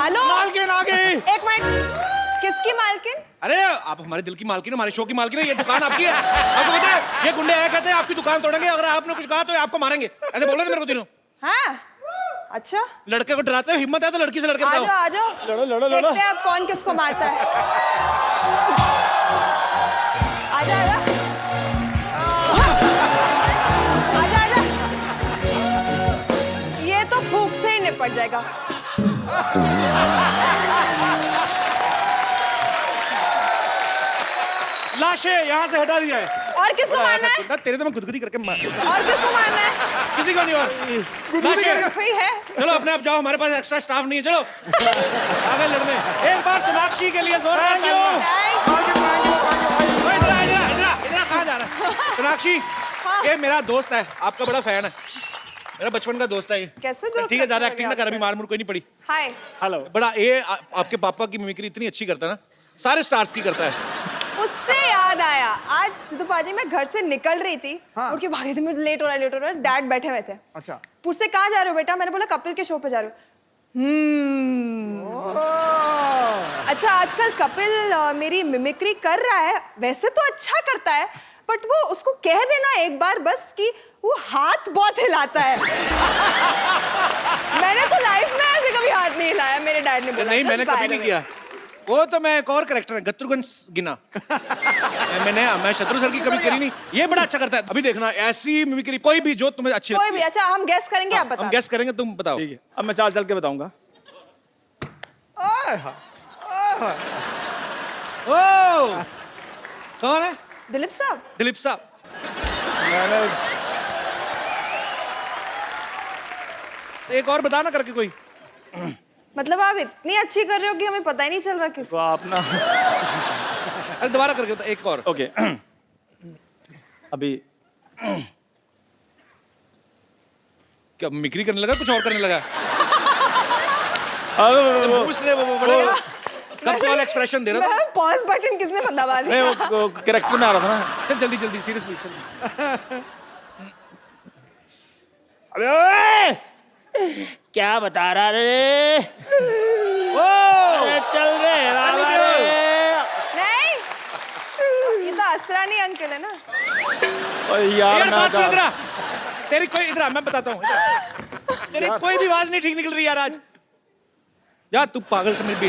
Hello मालकिन आ गई। एक मिनट, किसकी मालकिन? अरे आप हमारे दिल की मालकिन, हमारे शो की मालकिन है, ये दुकान आपकी है। आपको पता है ये गुंडे आया कहते हैं आपकी दुकान तोड़ेंगे, अगर आपने कुछ कहा तो ये आपको मारेंगे, ऐसे बोला ना मेरे को तीनों। हाँ अच्छा, लड़के को डराते हो, हिम्मत है तो लड़की से लड़के आ बताओ। जाओ आ जाओ, लड़ो लड़ो लड़ो। देखते हैं अब कौन किसको मारता है। आजा आजा आजा आजा, ये तो भूख से ही निपट जाएगा। लाशें यहाँ से हटा दिया है। और किसको मारना है? तेरे तो मैं गुदगुदी करके मार, और किसको मारना है? किसी को नहीं। और कोई है? चलो अपने आप जाओ, हमारे पास एक्स्ट्रा स्टाफ नहीं है, चलो आगे लड़ने। एक बार सोनाक्षी के लिए जोरदार तालियां। इधर कहाँ जा रहा है? सोनाक्षी ये मेरा दोस्त है, आपका बड़ा फैन है, मेरा बचपन का दोस्त है ये। कैसे दोस्त? ठीक है, ज्यादा एक्टिंग ना कर, अभी मार मुर कोई नहीं पड़ी। Hi hello. बड़ा ये आपके पापा की मिमिक्री इतनी अच्छी करता है ना, सारे स्टार्स की करता है। उससे याद आया, आज सिद्धू पाजी मैं घर से निकल रही थी, उठ के भाग रही थी, मैं लेट हो रहा है, डैड बैठे हुए थे। अच्छा, पूछते कहाँ जा रहे हो बेटा? मैंने बोला कपिल के शो पे जा रहे हो। अच्छा, आजकल कपिल मेरी मिमिक्री कर रहा है, वैसे तो अच्छा करता है, बट वो उसको कह देना एक बार बस कि वो हाथ बहुत हिलाता है। मैंने तो लाइफ में ऐसे कभी हाथ नहीं हिलाया, मेरे डैड ने बोला। नहीं मैंने कभी नहीं किया, वो तो मैं एक और कैरेक्टर है, गत्रुगन गिना। मैं शत्रु सर की कभी करी नहीं, ये बड़ा अच्छा करता है। अभी देखना ऐसी मिमिक्री कोई भी जो तुम्हें अच्छी कोई भी। अच्छा हम गेस करेंगे, आप बताओ। हम गेस करेंगे, तुम बताओ। ठीक है, अब मैं चाल चल के बताऊंगा। ओ कौन है? दिलीप साहब। दिलीप साहब। एक और बता ना करके कोई। मतलब आप इतनी अच्छी कर रहे हो कि हमें पता ही नहीं चल रहा किस। तो आप ना अरे दोबारा करके बता, एक और। ओके अभी क्या मिमिक्री करने लगा, कुछ और करने लगा? वो पूछ ले, वो बड़ा कब वाला एक्सप्रेशन दे रहा था। पॉज बटन किसने दबा नहीं, दिया? वो कैरेक्टर में आ रहा था ना। चल जल्दी जल्दी, सीरियसली अबे ओए! क्या बता रहा रे? अरे चल रे रामा रे। नहीं, ये तो असरानी अंकल है ना। ओए यार ना बात सुन इधर आ। तेरी कोई इधर आ, मैं बताता हूँ। तेरी कोई भी आवाज नहीं ठीक निकल रही यार आज। या तू पागल समझ भी,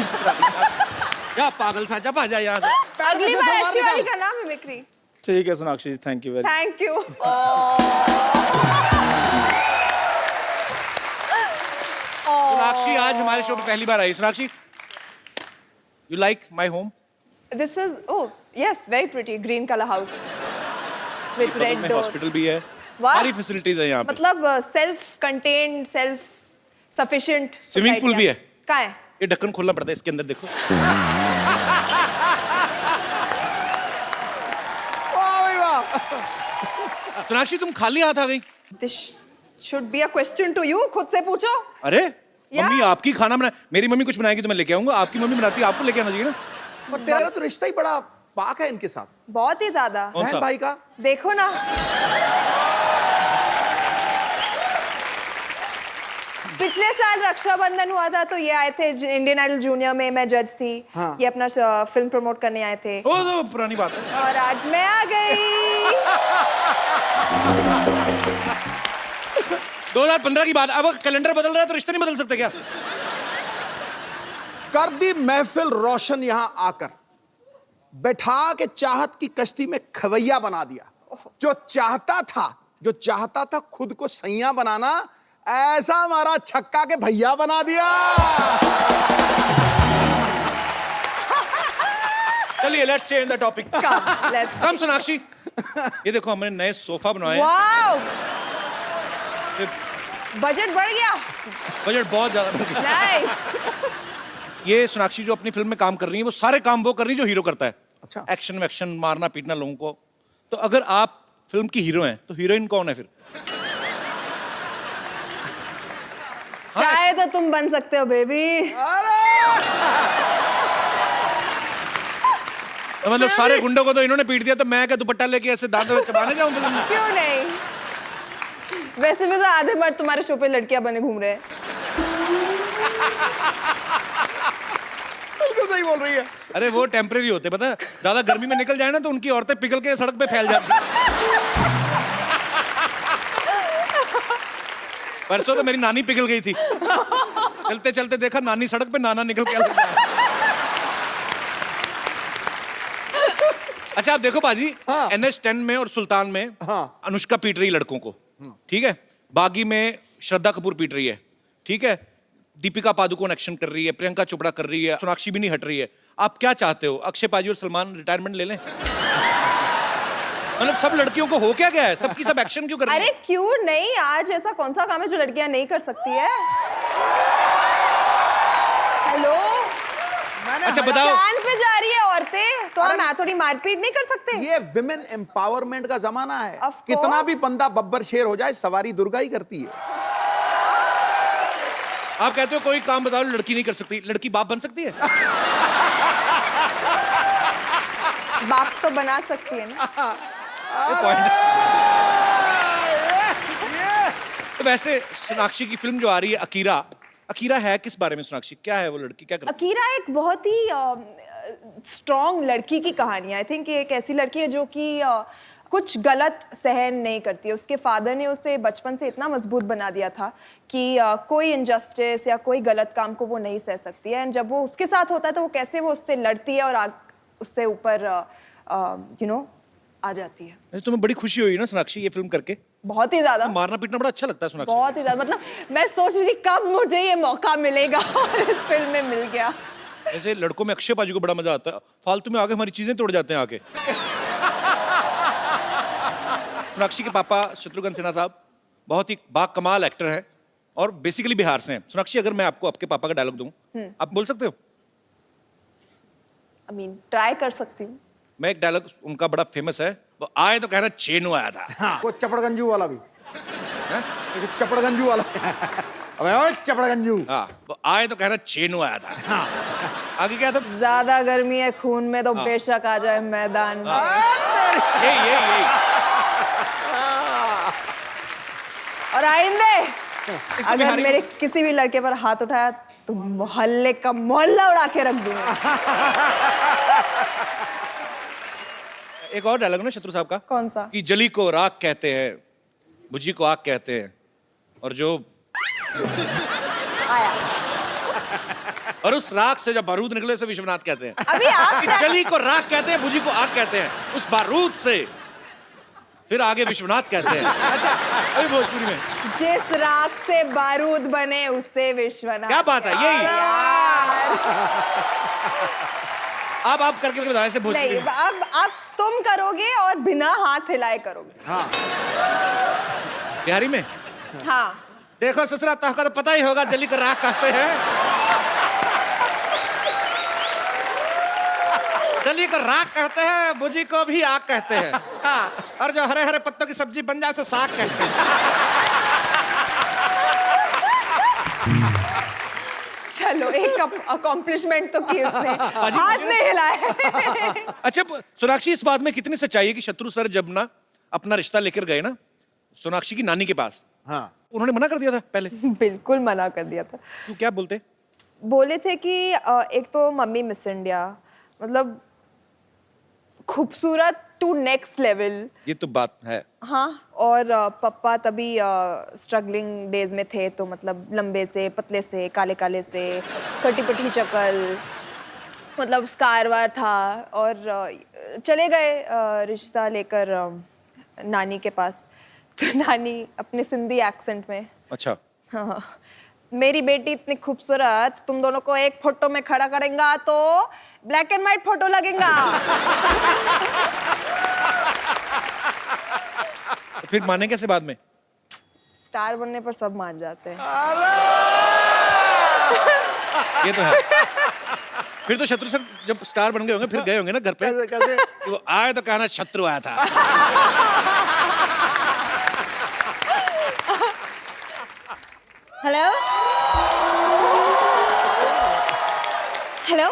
या पागल सा, जा जा यहाँ से। अगली बार अच्छी वाली का नाम मिमिक्री। ठीक है Sonakshi ji, thank you very. Thank you. Sonakshi आज हमारे शो पे पहली बार आई। Sonakshi, you like my home? This is, oh yes, very pretty green color house with red door. Hospital भी है, वाह। सारी फैसिलिटीज है यहाँ पे। मतलब self contained, self sufficient. Swimming pool भी है। कहाँ है? ये ढक्कन खोलना पड़ता है, इसके अंदर देखो। सोनाक्षी तुम खाली हाथ आ गई। This should be a question to you. खुद से पूछो। अरे या? मम्मी आपकी खाना बना, मेरी मम्मी कुछ बनाएगी तो मैं लेके आऊंगा, आपकी मम्मी बनाती है आपको लेके आना चाहिए ना। पर तेरा तो रिश्ता ही बड़ा पाक है इनके साथ, बहुत ही ज्यादा। कौन सा? बहन भाई का। देखो ना, पिछले साल रक्षाबंधन हुआ था तो ये आए थे इंडियन आइडल जूनियर में, मैं जज थी। हाँ। ये अपना फिल्म प्रमोट करने आए थे। ओ तो पुरानी बात है। और आज मैं आ गई। 2015 की बात, अब कैलेंडर बदल रहा है तो रिश्ते नहीं बदल सकते क्या? कर दी महफिल रोशन यहाँ आकर, बैठा के चाहत की कश्ती में खवैया बना दिया। जो चाहता था खुद को सैया बनाना, ऐसा हमारा छक्का के भैया बना दिया। चलिए let's change the topic. Let's- कम सोनाक्षी, ये देखो हमने नए सोफा बनवाए हैं। वाओ, बजट बढ़ गया। बजट बहुत ज्यादा बढ़ गया। नाइस। ये सोनाक्षी जो अपनी फिल्म में काम कर रही है, वो सारे काम वो कर रही है जो हीरो करता है। अच्छा। एक्शन मारना पीटना लोगों को। तो अगर आप फिल्म की हीरो हैं तो हीरोइन कौन है फिर? चाहे तो तुम बन सकते हो बेबी। तो मतलब सारे गुंडों को तो इन्होंने पीट दिया, तो मैं क्या दुपट्टा लेके ऐसे दांतों में चबाने जाऊं फिल्म में? क्यों नहीं? वैसे भी तो आधे मर्द तुम्हारे शो पे लड़कियां बने घूम रहे हैं। सही बोल रही है। अरे वो टेम्परेरी होते, पता है, ज्यादा गर्मी में निकल जाए ना तो उनकी औरतें पिघल के सड़क पे फैल जाती हैं। परसों तो मेरी नानी पिघल गई थी, चलते चलते देखा नानी सड़क पे, नाना निकल के अलग गया। अच्छा आप देखो बाजी, हाँ। NH10 में और सुल्तान में हाँ। अनुष्का पीट रही लड़कों को, ठीक है। बागी में श्रद्धा कपूर पीट रही है, ठीक है। दीपिका पादुकोण एक्शन कर रही है, प्रियंका चोपड़ा कर रही है, सोनाक्षी भी नहीं हट रही है। आप क्या चाहते हो, अक्षय पाजी और सलमान रिटायरमेंट ले लें? मतलब सब लड़कियों को हो क्या गया है, सबकी सब एक्शन क्यों कर रही है? अरे क्यों नहीं, आज ऐसा कौन सा काम है जो लड़कियां नहीं कर सकती है? हेलो, अच्छा बताओ, चांद पे जा रही है औरतें, तो हम थोड़ी मारपीट नहीं कर सकते? ये विमेन एम्पावरमेंट का जमाना है। Of course. कितना भी बंदा बब्बर शेर हो जाए, सवारी दुर्गा ही करती है। आप कहते हो कोई काम बताओ लड़की नहीं कर सकती, लड़की बाप बन सकती है? बाप तो बना सकती है ना। ये पॉइंट। तो वैसे सोनाक्षी की फिल्म जो आ रही है अकीरा, अकीरा है किस बारे में सोनाक्षी? क्या है वो लड़की, क्या करती है? अकीरा एक बहुत ही स्ट्रॉन्ग लड़की की कहानी है। आई थिंक एक ऐसी लड़की है जो कि कुछ गलत सहन नहीं करती है। उसके फादर ने उसे बचपन से इतना मजबूत बना दिया था कि कोई इनजस्टिस या कोई गलत काम को वो नहीं सह सकती है। एंड जब वो उसके साथ होता है तो वो कैसे वो उससे लड़ती है और उससे ऊपर आ जाती है। अरे तुम्हें बड़ी खुशी हुई ना सोनाक्षी ये फिल्म करके? बहुत ही ज्यादा, मारना पीटना बड़ा अच्छा लगता है सोनाक्षी। बहुत ही ज्यादा। मतलब मैं सोच रही थी कब मुझे ये मौका मिलेगा और इस फिल्म में मिल गया। ऐसे लड़कों में अक्षय पाजी को बड़ा मजा आता है, फालतू में आके हमारी चीजें तोड़ जाते हैं आके। सोनाक्षी के पापा शत्रुघ्न सिन्हा साहब बहुत ही बाकमाल एक्टर हैं और बेसिकली बिहार से हैं। सोनाक्षी अगर मैं आपको आपके पापा का डायलॉग दूं, आप बोल सकते हो? आई मीन ट्राई कर सकती हूँ। मैं एक डायलॉग उनका बड़ा फेमस है, वो आए तो कहना चेनू आया था। हाँ। वो चपड़गंजू वाला भी, चपड़गंजू वाला। अबे ओए चपड़गंजू। हाँ, वो आए तो कहना चेनू आया था। हाँ। आगे क्या था? ज्यादा गर्मी है खून में तो बेशक आ जाए मैदान में। यही और आइंदे इसको अगर बिहारी मेरे किसी भी लड़के पर हाथ उठाया तो मोहल्ले का मोहल्ला उड़ा के रख दूंगा। एक और डायलॉग ना शत्रु साहब का, कौन सा? कि जली को राख कहते हैं, बुझी को आग कहते हैं, और जो आया और उस राख से जब बारूद निकले उसे विश्वनाथ कहते हैं। अभी आप कि जली को राख कहते हैं, बुझी को आग कहते हैं, उस बारूद से फिर आगे विश्वनाथ कहते हैं। अच्छा अभी भोजपुरी में जिस राख से बारूद बने उससे विश्वनाथ। क्या बात है, यही यार। अब आप करके बताएं से भोजपुरी नहीं, में। अब तुम करोगे और बिना हाथ हिलाए करोगे। हाँ। बिहारी में हाँ। देखो ससुरा तहका तो पता ही होगा, जली को राख कहते हैं, जली को राख कहते हैं, बुझी को भी आग कहते हैं, और जो हरे हरे पत्तों की सब्जी बन जाए उसे साग कहते हैं। चलो एक अकॉम्प्लिशमेंट तो की उसने, हाथ नहीं हिलाए। अच्छा सोनाक्षी, इस बात में कितनी सच्चाई है कि शत्रु सर जब ना अपना रिश्ता लेकर गए ना सोनाक्षी की नानी के पास, हाँ। उन्होंने मना कर दिया था पहले? बिल्कुल मना कर दिया था। तू क्या बोलते? बोले थे कि एक तो मम्मी मिस इंडिया, मतलब खूबसूरत टू नेक्स्ट लेवल। ये तो बात है। हाँ, और पापा तभी स्ट्रगलिंग डेज में थे, तो मतलब लंबे से पतले से काले काले से कटी पटी चकल, मतलब स्कार वार था। और चले गए रिश्ता लेकर नानी के पास, तो नानी अपने सिंधी एक्सेंट में, अच्छा हाँ, मेरी बेटी इतनी खूबसूरत, तुम दोनों को एक फोटो में खड़ा करेंगे तो ब्लैक एंड व्हाइट फोटो लगेगा। तो फिर माने कैसे बाद में? स्टार बनने पर सब मान जाते हैं। ये तो है। फिर तो शत्रु सर जब स्टार बन गए होंगे फिर गए होंगे ना घर पे, कैसे? कि वो आए तो कहना शत्रु आया था। हेलो हेलो,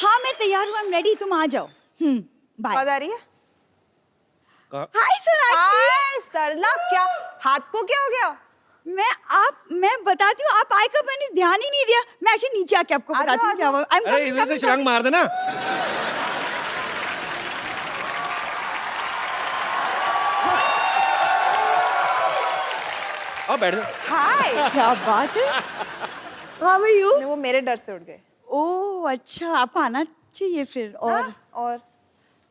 हाँ मैं तैयार हूँ, आई एम रेडी, तुम आ जाओ। बाय। आवाज आ रही है? कहा? हाय सोनाक्षी। हाय सरला, क्या हाथ को क्या हो गया? मैं बताती हूँ, आप आए कब, मैंने ध्यान ही नहीं दिया। मैं एक्चुअली नीचे आके आपको आ जाओ, बताती हूँ आ क्या हुआ। I'm अरे coming, इधर से coming, छलांग coming. मार देना। आओ बैठ जाओ। हाय। क्या बात है। How are you? वो मेरे डर से उड़ गए। ओह अच्छा, आपको आना चाहिए फिर। और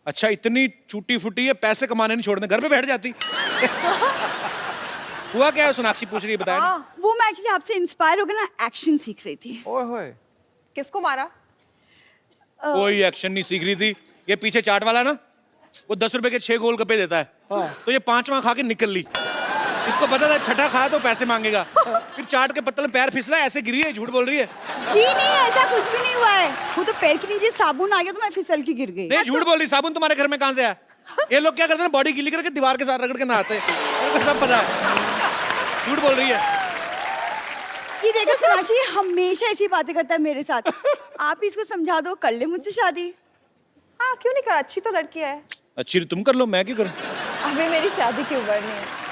अच्छा इतनी टूटी फूटी है, पैसे कमाने नहीं छोड़ने, घर पे बैठ जाती। हुआ क्या है? सोनाक्षी पूछ रही है, बताया नहीं। हाँ, वो मैं एक्चुअली आपसे इंस्पायर होकर ना एक्शन सीख रही थी। ओए होए। किसको मारा? कोई एक्शन नहीं सीख रही थी। ये पीछे चाट वाला ना, वो 10 रुपए के 6 गोलगप्पे देता है। तो ये 5वां खा के निकल ली। इसको पता था छठा खाया तो पैसे मांगेगा। फिर चाट के पत्तल में पैर फिसला, ऐसे गिरी है, झूठ बोल रही है। जी नहीं, ऐसा कुछ भी नहीं हुआ है। वो तो पैर के नीचे साबुन आ गया तो मैं फिसल के गिर गई। नहीं झूठ बोल रही, साबुन तुम्हारे घर में कहाँ से आया? ये लोग क्या करते हैं, बॉडी गीली करके दीवार के साथ रगड़ के नहाते हैं, मेरे को सब पता है। झूठ बोल रही है। ये देखो सोनाक्षी हमेशा ऐसी बातें करता है मेरे साथ। आप इसको समझा दो, कर ले मुझसे शादी। हाँ क्यों नहीं करा, अच्छी तो लड़की है। अच्छी तुम कर लो, मैं क्यों करूं? अभी मेरी शादी की उम्र नहीं है।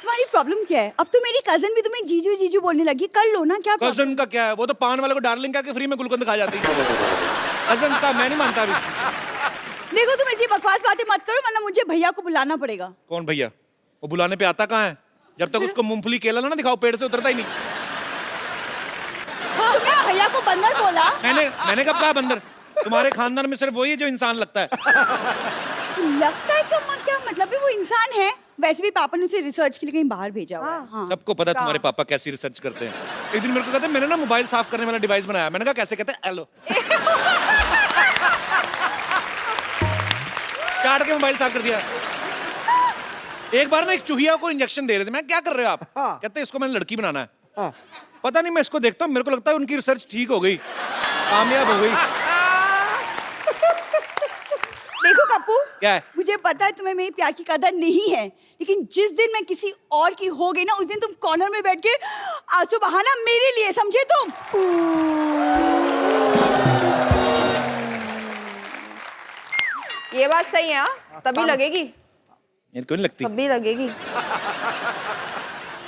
तुम्हारी प्रॉब्लम क्या है? अब तो मेरी कजन भी तुम्हें जीजू जीजू बोलने लगी। कर लो ना, क्या problem? कजन का क्या है? वो तो पान वाले को डार्लिंग कह के फ्री में गुलकंद खा जाती है। कजन का मैं नहीं मानता अभी। देखो तुम ऐसी बकवास बातें मत करो, वरना मुझे भैया को बुलाना पड़ेगा। कौन भैया? वो बुलाने पे आता कहाँ है? जब तक उसको मूंगफली केला ना दिखाओ, पेड़ से उतरता ही नहीं। तुमने भैया को बंदर बोला? मैंने कब कहा बंदर? तुम्हारे खानदान में सिर्फ वही है जो इंसान लगता है। लगता है क्या मतलब है? वो इंसान है। वैसे भी पापा ने उसे रिसर्च के लिए कहीं बाहर भेजा हुआ है। हाँ। सबको पता है तुम्हारे पापा कैसी रिसर्च करते हैं। एक दिन मेरे को कहते हैं मैंने ना मोबाइल साफ करने वाला डिवाइस बनाया। मैंने कहा कैसे? कहते हैं एलो। चाट के मोबाइल साफ कर दिया। एक बार ना एक चूहिया को इंजेक्शन दे रहे थे, मैं क्या कर रहे हो आप? कहते इसको मैंने लड़की बनाना है। पता नहीं, मैं इसको देखता हूँ, मेरे को लगता है उनकी रिसर्च ठीक हो गई, कामयाब हो गई। देखो कप्पू, क्या है? मुझे पता है तुम्हें मेरी प्यार की कदर नहीं है, लेकिन जिस दिन मैं किसी और की हो गई ना, उस दिन तुम कॉर्नर में बैठ के आंसू बहाना मेरे लिए, समझे तुम? ये बात सही है। हाँ तभी लगेगी, यार क्यों नहीं लगती? तभी लगेगी।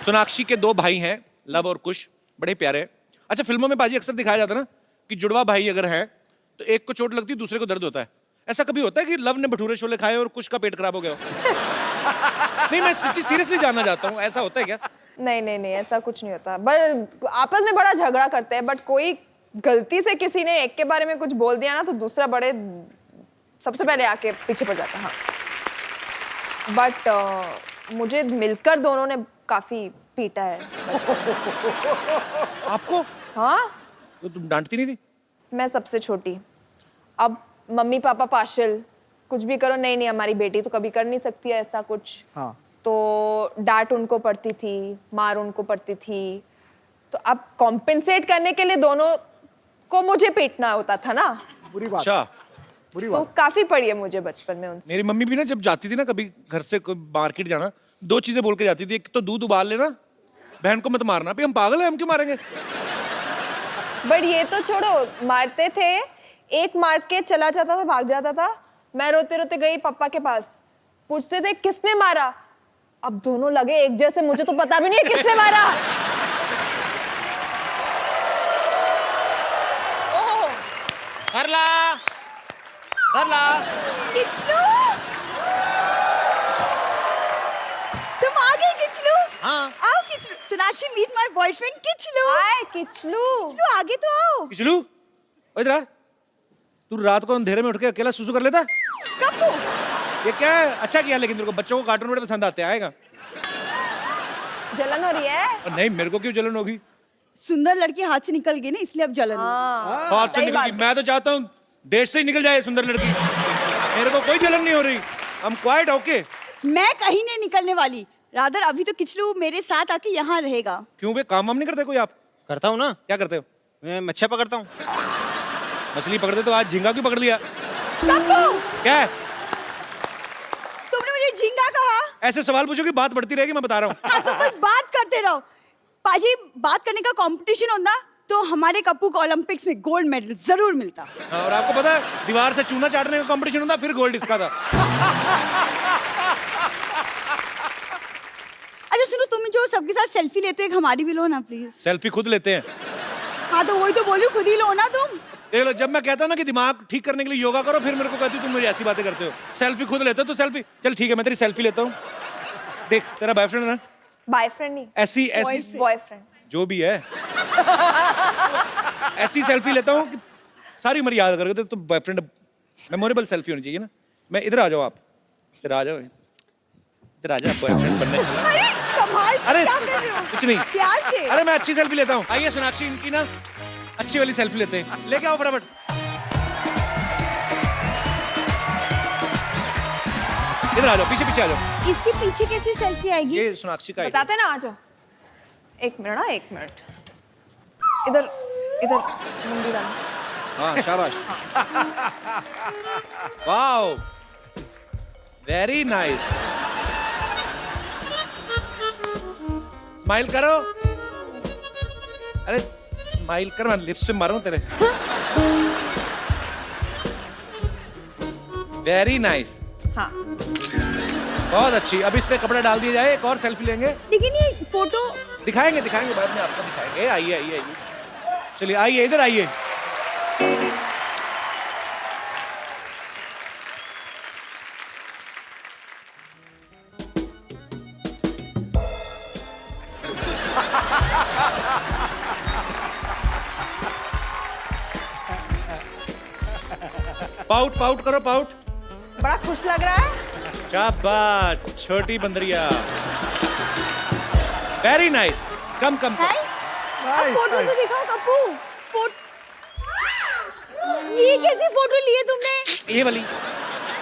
सोनाक्षी के 2 भाई हैं, लव और कुश, बड़े प्यारे हैं। अच्छा फिल्मों में बाजी अक्सर दिखाया जाता है ना कि जुड़वा भाई अगर है तो एक को चोट लगती है, दूसरे को दर्द होता है। ऐसा कभी होता है कि लव ने भटूरे छोले खाए और कुश का पेट खराब हो गया हो? नहीं मैं सच्ची सीरियसली जानना चाहता हूँ, ऐसा होता है क्या? नहीं ऐसा कुछ नहीं होता। बट आपस में बड़ा झगड़ा करते हैं, बट कोई गलती से किसी ने एक के बारे में कुछ बोल दिया ना तो दूसरा बड़े सबसे पहले आके पीछे पड़ जाता है। हाँ बट मुझे मिलकर दोनों ने काफी पीटा है। आपको? हाँ तो तुम डांटती नहीं थी? मैं सबसे छोटी। अब मम्मी पापा पार्शल, कुछ भी करो, नहीं हमारी बेटी तो कभी कर नहीं सकती है ऐसा कुछ। हाँ। तो डांट उनको पड़ती थी, मार उनको पड़ती थी। तो अब कॉम्पेंसेट करने के लिए दोनों को मुझे पीटना होता था ना। बुरी बात। अच्छा बुरी तो बात। काफी पड़ी है मुझे बचपन में उनसे। मेरी मम्मी भी ना जब जाती थी ना कभी घर से कोई मार्केट जाना, 2 चीजें बोल के जाती थी। एक तो दूध उबाल लेना, बहन को मत मारना। भाई हम पागल हैं, हम क्यों मारेंगे? बट ये तो छोड़ो, मारते थे, एक मार के चला जाता था, भाग जाता था। मैं रोते रोते गई पापा के पास, पूछते थे किसने मारा। अब दोनों लगे एक जैसे, मुझे तो पता भी नहीं है किसने मारा। कर ला। किचलू, तुम आ गए किचलू? हाँ। आओ Kichlu. Sonakshi meet my boyfriend Kichlu. Hi Kichlu. Kichlu आगे तो आओ। किचलू इधर आ। तू रात को अंधेरे में उठ के अकेला सुसु कर लेता है? कप्पू, ये क्या है? अच्छा किया, लेकिन तेरे को बच्चों को कार्टून बड़े पसंद आते हैं, आएगा? जलन हो रही है? और नहीं, मेरे को क्यों जलन होगी? सुंदर लड़की हाथ से निकल गई ना, इसलिए अब जलन। हाथ से सही निकल बात। गई। मैं तो चाहता हूँ देश से ही निकल जाए सुंदर लड़की, मेरे को कोई जलन नहीं हो रही। I'm quite okay। मैं कहीं नहीं निकलने वाली। रादर अभी तो किचलू मेरे साथ आके यहाँ रहेगा। क्यों बे, काम वाम नहीं करते कोई आप? करता हूँ ना, क्या करते हो? मैं मच्छियाँ पकड़ता हूँ। मछली पकड़ते तो आज झींगा क्यों पकड़ लिया? कप्पू, क्या है? तुमने मुझे झींगा कहा? ऐसे सवाल पूछोगी बात बढ़ती रहेगी, मैं बता रहा हूँ। हाँ, तुम बस बात करते रहो। पाजी, बात करने का कंपटीशन होता तो हमारे कप्पू को ओलंपिक्स में गोल्ड मेडल जरूर मिलता। और आपको पता है दीवार से चूना चाटने का कंपटीशन होता, फिर गोल्ड इसका था। तुम जो सबके साथ सेल्फी लेते हो एक हमारी भी लो ना प्लीज। सेल्फी खुद लेते हैं। हाँ तो वही तो बोल रही हूँ, खुद ही लो ना तुम। देख लो, जब मैं कहता हूँ ना कि दिमाग ठीक करने के लिए योगा करो, फिर मेरे को कहती हो तुम मुझे ऐसी बातें करते हो। सेल्फी खुद लेते हो तो सेल्फी, चल ठीक है मैं तेरी सेल्फी लेता हूँ। देख तेरा बॉयफ्रेंड है ना, बॉयफ्रेंड नहीं, ऐसी ऐसी बॉयफ्रेंड। जो भी है ऐसी सेल्फी लेता हूँ कि सारी उम्र याद करके तो बॉयफ्रेंड मेमोरेबल सेल्फी होनी चाहिए ना। मैं इधर आ जाओ, आप इधर आ जाओ, इधर आ जाओ, बॉयफ्रेंड बनने वाला। अरे संभाल के अरे क्या कर रहे हो? कुछ नहीं, प्यार से। अरे मैं अच्छी सेल्फी लेता हूँ। आइए सोनाक्षी, इनकी ना अच्छी वाली सेल्फी लेते हैं, लेके आओ फटाफट। इधर आ जाओ, पीछे पीछे आ जाओ। इसके पीछे कैसी सेल्फी आएगी? ये सोनाक्षी का बताते ना, आ जाओ। एक मिनट ना, एक मिनट। इधर इधर मुंडी डालो। हाँ शाबाश। Wow, very nice. स्माइल करो। अरे स्माइल कर, मैं लिप्स पे मारूं तेरे। वेरी नाइस, हाँ बहुत अच्छी। अब इस पे कपड़ा डाल दिया जाए, एक और सेल्फी लेंगे। लेकिन ये फोटो दिखाएंगे दिखाएंगे बाद में आपको दिखाएंगे। आइए आइए आइए, चलिए आइए इधर आइए। पाउट पाउट करो, पाउट। बड़ा खुश लग रहा है। शाबाश छोटी बंदरिया, वेरी नाइस। कम कम है? अब फोटो तो दिखाओ कप्पू। ये कैसी फोटो ली है तुमने? ये वाली।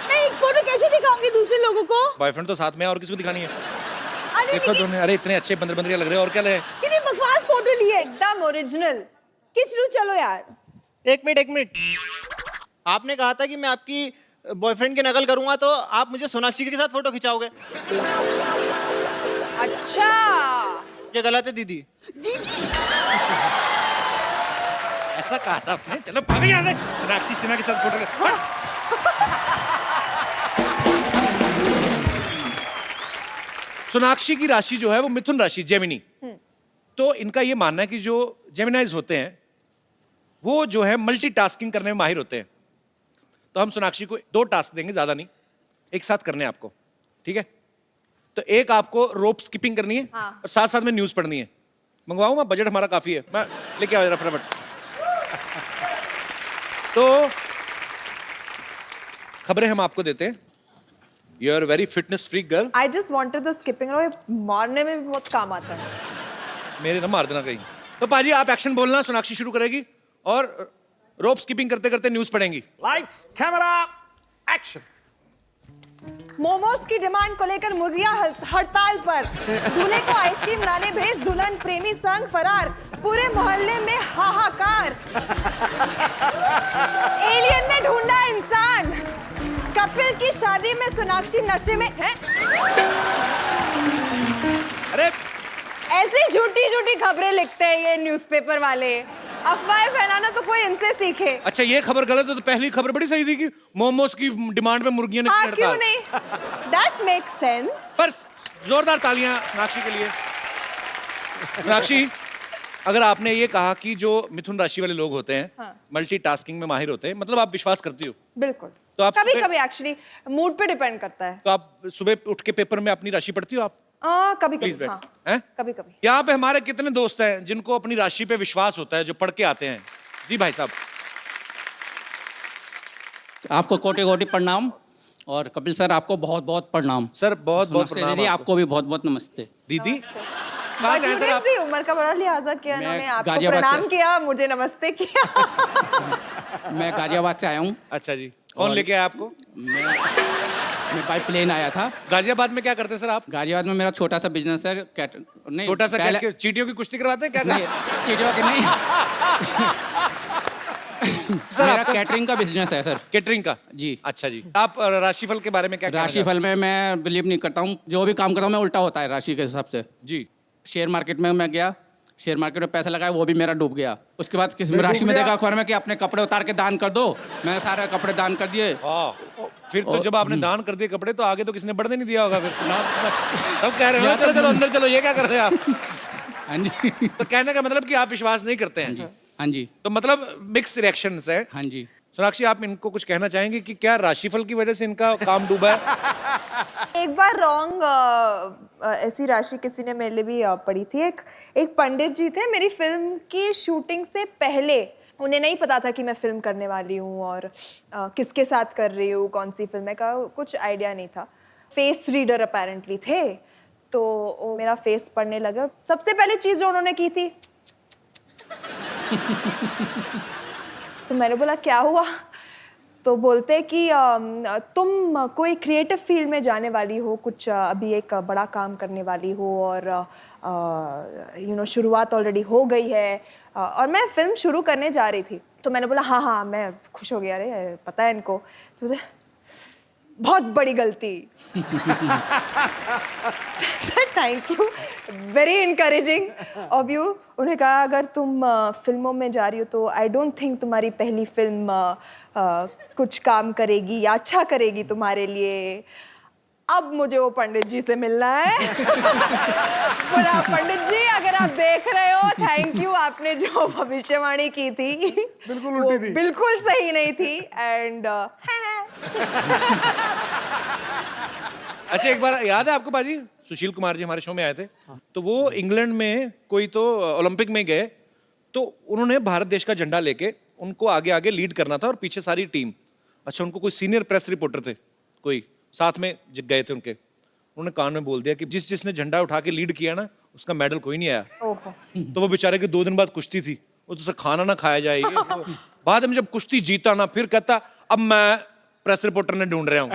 मैं एक फोटो कैसे दिखाऊंगी दूसरे लोगों को? बॉयफ्रेंड तो साथ में है, और किसको दिखानी है? अरे देखो लेकिन तुमने, अरे इतने अच्छे बंदरिया लग रहे हो, और क्या ले? कितनी बकवास फोटो ली है। एकदम ओरिजिनल। किचलू चलो यार। एक मिनट। आपने कहा था कि मैं आपकी बॉयफ्रेंड की नकल करूंगा, तो आप मुझे सोनाक्षी के साथ फोटो खिंचाओगे? अच्छा, ये गलत है दीदी। ऐसा कहा था उसने। चलो भाग यहाँ से, सोनाक्षी सिन्हा के साथ फोटो ले। सोनाक्षी की राशि जो है वो मिथुन राशि, जेमिनी। तो इनका ये मानना है कि जो जेमिनाइज होते हैं वो जो है मल्टीटास्किंग करने में माहिर होते हैं। तो हम सोनाक्षी को 2 टास्क देंगे, ज्यादा नहीं, एक साथ करने हैं आपको, ठीक है? तो एक आपको रोप स्किपिंग करनी है, हाँ। और साथ साथ में न्यूज पढ़नी है। मंगवाऊं मैं? बजट हमारा काफी है, मैं लेके आओ जरा फटाफट। तो खबरें हम आपको देते हैं। You are very fitness freak girl. I just wanted the skipping, और ये मारने में भी बहुत काम आता है। मेरे ना मार देना कहीं। तो पाजी आप एक्शन बोलना, सोनाक्षी शुरू करेगी और रोप स्किपिंग करते करते न्यूज पढ़ेंगी। Lights camera action. मोमोज की डिमांड को लेकर मुर्गियां हड़ताल पर। दूल्हे को आइसक्रीम लाने भेज दुल्हन प्रेमी संग फरार। पूरे मोहल्ले में हाहाकार। एलियन ने ढूंढा इंसान। कपिल की शादी में सोनाक्षी नशे में है। अरे ऐसी झूठी झूठी खबरें लिखते हैं ये न्यूज़पेपर वाले। अफवाहें फैलाना तो कोई इनसे सीखे। अच्छा, ये खबर गलत है तो पहली खबर बड़ी सही थी कि मोमोज की डिमांड पे मुर्गियों ने हाँ की क्यों हड़ताल। नहीं, दैट मेक्स सेंस। पर जोरदार तालियां सोनाक्षी के लिए। सोनाक्षी, अगर आपने ये कहा कि जो मिथुन राशि वाले लोग होते हैं हाँ। मल्टीटास्किंग में माहिर होते हैं, मतलब आप विश्वास करती हो? बिल्कुल। तो आप कभी सुबह- कभी एक्चुअली मूड पे डिपेंड करता है। तो आप सुबह उठ के पेपर में अपनी राशि पढ़ती हो आप? कभी प्लीज कभी, बैठ। हाँ हैं? कभी कभी। यहाँ पे हमारे कितने दोस्त हैं जिनको अपनी राशि पे विश्वास होता है, जो पढ़ के आते हैं? जी भाई साहब। आपको कोटि कोटि प्रणाम, और कपिल सर आपको बहुत बहुत प्रणाम। सर बहुत बहुत सोनाक्षी प्रणाम दीदी आपको। आपको भी बहुत बहुत नमस्ते। दीदी कहाँ से हैं सर आप? मजबूरी थी, उम्र का बड़ा लिहाजा किया मैं इन्होंने। आपको गाजियाबाद प्रणाम से- किया, मुझे नमस्ते किया। मैं गाजियाबाद से आया हूँ। अच्छा जी, कौन और- लेके आया आपको? मैं बाई प्लेन आया था। गाजियाबाद में क्या करते हैं सर आप? गाजियाबाद में मेरा छोटा सा बिजनेस है। नहीं, छोटा सा पहले- क्या, चीटियों की कुश्ती करवाते हैं क्या? नहीं, चीटियों के नहीं। सर मेरा आपका कैटरिंग का बिजनेस है सर। केटरिंग का? जी। अच्छा जी। आप राशिफल के बारे में क्या कहना चाहते राशिफल में मैं बिलीव नहीं करता हूँ। जो भी काम करता हूँ मैं उल्टा होता है राशि के हिसाब से। हैं? जी। शेयर मार्केट में मैं गया, शेयर मार्केट में पैसा लगाया वो भी मेरा डूब गया। उसके बाद किस डूब राशि में गया? देखा अखबार में कि अपने कपड़े उतार के दान कर दो, मैंने सारे कपड़े दान कर दिए। फिर तो जब आपने दान कर दिए कपड़े तो आगे तो किसने बढ़ने नहीं दिया होगा फिर। तब कह रहे हो ना, चलो चलो अंदर चलो, ये क्या कर रहे हैं आप? हाँ जी। तो कहने का मतलब कि आप विश्वास नहीं करते हैं। हाँ जी। तो मतलब मिक्स रिएक्शंस है। हाँ जी। सोनाक्षी, आप इनको कुछ कहना चाहेंगे कि क्या राशिफल की वजह से इनका काम डूबा है? एक बार रॉन्ग ऐसी राशि किसी ने मेरे लिए भी पढ़ी थी। एक पंडित जी थे, मेरी फिल्म की शूटिंग से पहले उन्हें नहीं पता था कि मैं फिल्म करने वाली हूँ और किसके साथ कर रही हूँ, कौन सी फिल्म है का कुछ आइडिया नहीं था। फेस रीडर अपेरेंटली थे, तो वो मेरा फेस पढ़ने लगा। सबसे पहली चीज़ जो उन्होंने की थी तो मैंने बोला क्या हुआ? तो बोलते कि तुम कोई क्रिएटिव फील्ड में जाने वाली हो, कुछ अभी एक बड़ा काम करने वाली हो और शुरुआत ऑलरेडी हो गई है। और मैं फिल्म शुरू करने जा रही थी, तो मैंने बोला हाँ हाँ, मैं खुश हो गया, अरे पता है इनको। तो बोले बहुत बड़ी गलती। Thank you, very encouraging of you. उन्हें कहा अगर तुम फिल्मों में जा रही हो तो आई डोंट थिंक तुम्हारी पहली फिल्म कुछ काम करेगी या अच्छा करेगी तुम्हारे लिए। अब मुझे वो पंडित जी से मिलना है। बोला पंडित जी अगर आप देख रहे हो, थैंक यू, आपने जो भविष्यवाणी की थी बिल्कुल उल्टी थी, बिल्कुल सही नहीं थी। एंड अच्छा, एक बार याद है आपको बाजी, सुशील कुमार जी हमारे शो में आए थे। तो वो इंग्लैंड में कोई तो ओलंपिक में गए, तो उन्होंने भारत देश का झंडा लेके उनको आगे आगे लीड करना था और पीछे सारी टीम। अच्छा, उनको कोई सीनियर प्रेस रिपोर्टर थे, कोई साथ में गए थे उनके। उन्होंने कान में बोल दिया कि जिसने झंडा उठा के लीड किया ना, उसका मेडल कोई नहीं आया। तो वो बेचारे के 2 दिन बाद कुश्ती थी, वो तो खाना ना खाया जाएगी। तो बाद में जब कुश्ती जीता ना, फिर कहता अब मैं प्रेस रिपोर्टर ने ढूंढ रहा हूँ।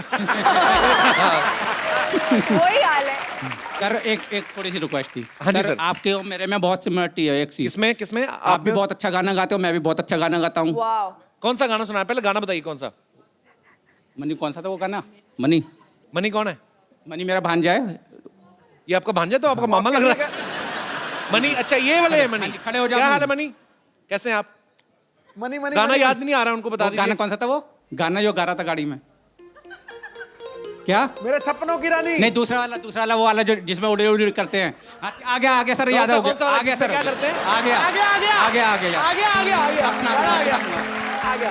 वही हाल है। सर एक थोड़ी सी रिक्वेस्ट थी। हाँ जी सर। आपके और मेरे में बहुत सिमिलरिटी है। एक चीज, किसमें आप भी बहुत अच्छा गाना गाते हो, मैं भी बहुत अच्छा गाना गाता हूँ। वाओ। कौन सा गाना सुना है? पहले गाना बताइए कौन सा। मनी कौन सा था वो गाना? मनी। मनी कौन है? मनी मेरा भांजा है। ये आपका भांजा? तो आपका मामा लग रहा है। मनी, अच्छा ये वाले है मनी। खड़े हो जाओ। क्या हाल है मनी, कैसे हैं आप? मनी मनी गाना मनी, याद नहीं आ रहा, उनको बता वो गाना दीजिए। कौन सा था? वो गाना जो गा रहा था गाड़ी में, क्या? मेरे सपनों की रानी। नहीं, दूसरा वाला वो वाला जो जिसमें उड़े उड़े करते हैं। आगे सर, याद हो कौन सा गया। वाला आगे जिसमें सर, क्या करते हैं? आगे आगे आगे आगे आगे आगे आगे आगे आगे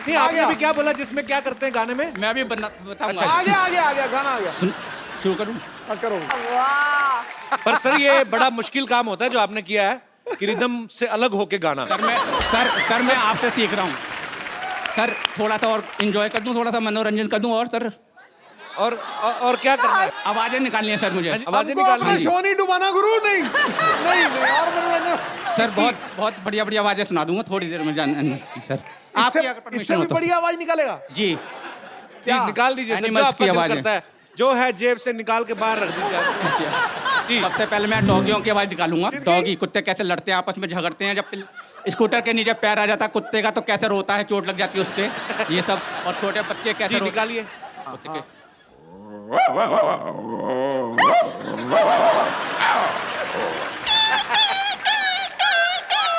नहीं, आपने भी क्या बोला जिसमें क्या करते हैं गाने में? मैं अभी बताऊंगा। आगे आगे आगे गाना आ गया। शुरू करूं? करो। वाह। पर सर ये बड़ा मुश्किल काम होता है जो आपने किया है कि रिदम से अलग होके गाना। सर मैं आपसे सीख रहा हूँ सर। थोड़ा सा और एंजॉय कर दूं, थोड़ा सा मनोरंजन कर दूं। और सर और क्या करना है? आवाजें निकालनी है सर मुझे। आवाजें हमको निकालनी अपना है। शो नहीं डुबाना गुरु। नहीं नहीं नहीं, और मनोरंजन सर बहुत बढ़िया बढ़िया आवाजें सुना दूंगा थोड़ी देर में जान की सर। आपकी अगर इससे परमिशन भी हो तो। बड़ी आवाज निकालेगा। जी। क्या निकाल दीजिए सर, जो Animals आपका की दिल आवाज़ है। करता है, जो है जेब से निकाल के बाहर रख दीजिए आप। जी। सबसे पहले मैं डॉगियों की आवाज निकालूंगा। डॉगी, कुत्ते कैसे लड़ते हैं, आपस में झगड़ते हैं। जब स्कूटर के नीचे पैर आ जाता है कुत्ते का तो कैसे रोता है, चोट लग जाती है उसके, ये सब। और छोटे बच्चे कैसे जी, रोते निकालिए। कुत्ते के।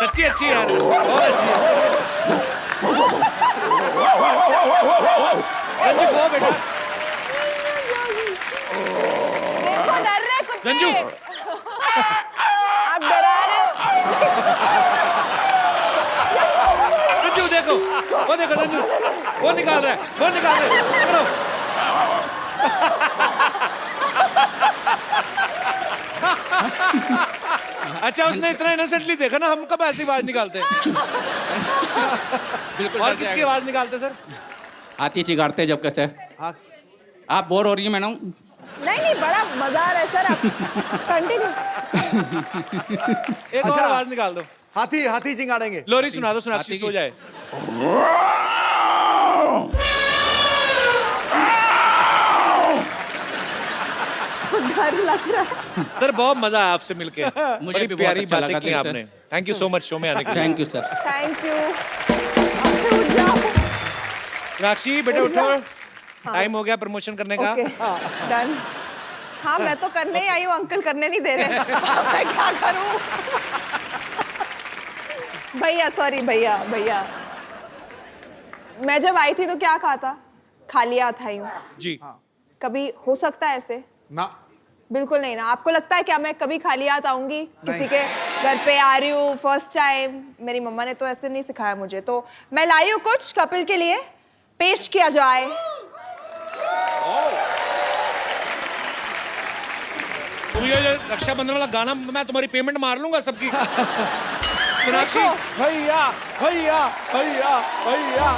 अच्छी अच्छी यार, बहुत अच्छी है। रंजू को बेटा, देखो डर रहे कुत्ते। रंजू। आप डरा रहे हो। रंजू देखो, वो देखो रंजू, वो निकाल रहा है, वो निकाल रहा है। पकड़ो। अच्छा, उसने इतना इनोसेंटली देखा ना, हम कब ऐसी आवाज निकालते हैं? बिल्कुल। और किसकी आवाज निकालते सर? हाथी चिगाड़ते जब कैसे। हाँ। आप बोर हो रही है मैडम? नहीं बड़ा मजा आ रहा है सर, आप कंटिन्यू। एक और अच्छा। आवाज निकाल दो। हाथी हाथी चिंगाड़ेंगे। लोरी सुना दो, सोनाक्षी हाथी सो की। जाए। डर लग रहा है। सर बहुत मजा आया आपसे मिलके, मुझे बड़ी भी बहुत प्यारी अच्छा बातें लगा की दिल से। आपने। Thank you so much show में आने के लिए। Thank you sir. Thank you. उठ जाओ। सोनाक्षी बेटा उठो, टाइम हो गया प्रमोशन करने का। Okay, done. हाँ मैं तो करने ही आई हूँ, अंकल करने नहीं दे रहे। मैं क्या करूँ? भैया सॉरी भैया भैया, मैं जब आई थी तो क्या कहा था? खाली हाथ आई हूँ। जी कभी हो सकता है ऐसे? ना बिल्कुल नहीं ना। आपको लगता है क्या मैं कभी खाली हाथ आऊंगी किसी के घर पे? आ रही हूँ फर्स्ट टाइम, मेरी मम्मा ने तो ऐसे नहीं सिखाया मुझे, तो मैं लाई हूँ कुछ कपिल के लिए, पेश किया जाए। तो ये रक्षाबंधन वाला गाना मैं तुम्हारी पेमेंट मार लूंगा सबकी। सोनाक्षी भैया भैया भैया भैया,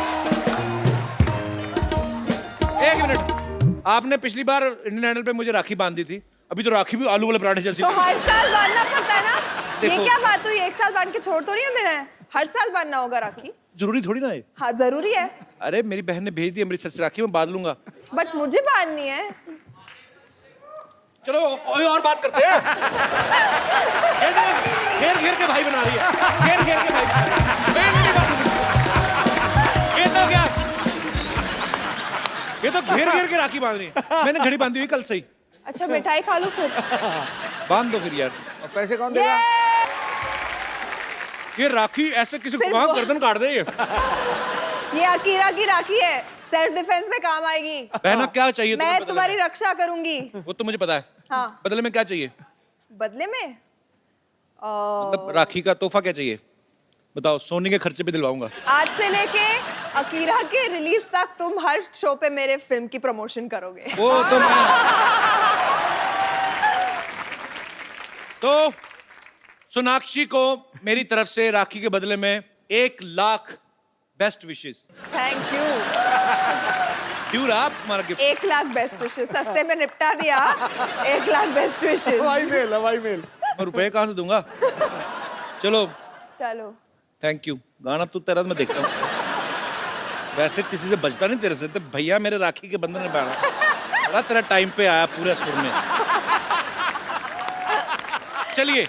एक मिनट, आपने पिछली बार इंडियन आइडल पे मुझे राखी बांध दी थी, अभी तो राखी भी आलू वाले पराठे जैसी। तो हर साल बांधना पड़ता है ना। ये देखो। क्या बात हुई? एक साल बांध के छोड़ तो नहीं देना है, हर साल बांधना होगा राखी। जरूरी थोड़ी ना है। हाँ जरूरी है, अरे मेरी बहन ने भेज दी अमृतसर से राखी, मैं बांध लूंगा। बट मुझे बांधनी है। चलो कोई और बात करते हैं। घेर घेर के भाई बना रही है, घेर घेर के भाई। मैं नहीं बांधूंगी। ये तो क्या, ये तो घेर घेर के राखी बांध रही है। मैंने घड़ी बांधी हुई कल से ही। अच्छा मिठाई खा लो फिर। बांध दो फिर यार। और पैसे कौन देगा? ये राखी ऐसे किसी को फिर वहां वो- गर्दन काट दे ये अकीरा की राखी है, सेल्फ डिफेंस में काम आएगी। बहना क्या चाहिए तुम्हें मैं बदले तुम्हारी रक्षा करूंगी। में? वो तो मुझे पता है। हाँ। बदले में क्या चाहिए? बदले में मतलब राखी का तोहफा क्या चाहिए बताओ? सोने के खर्चे पे दिलवाऊंगा। आज से लेके अकीरा के रिलीज तक तुम हर शो पे मेरे फिल्म की प्रमोशन करोगे। वो तो मैं... तो सोनाक्षी को मेरी तरफ से राखी के बदले में 1,00,000 best wishes. Thank you. Due रहा तुम्हारा गिफ्ट। 1,00,000 बेस्ट विशेस, सस्ते में निपटा दिया। 1,00,000 बेस्ट विशेस। हवाई मेल। मैं रुपए कहाँ से दूंगा? चलो चलो थैंक यू। गाना तो तेरा मैं देखता हूँ, वैसे किसी से बचता नहीं तेरे से। तो भैया मेरे राखी के बंधन में बैठा बड़ा तेरा टाइम पे आया पूरे सुर में। चलिए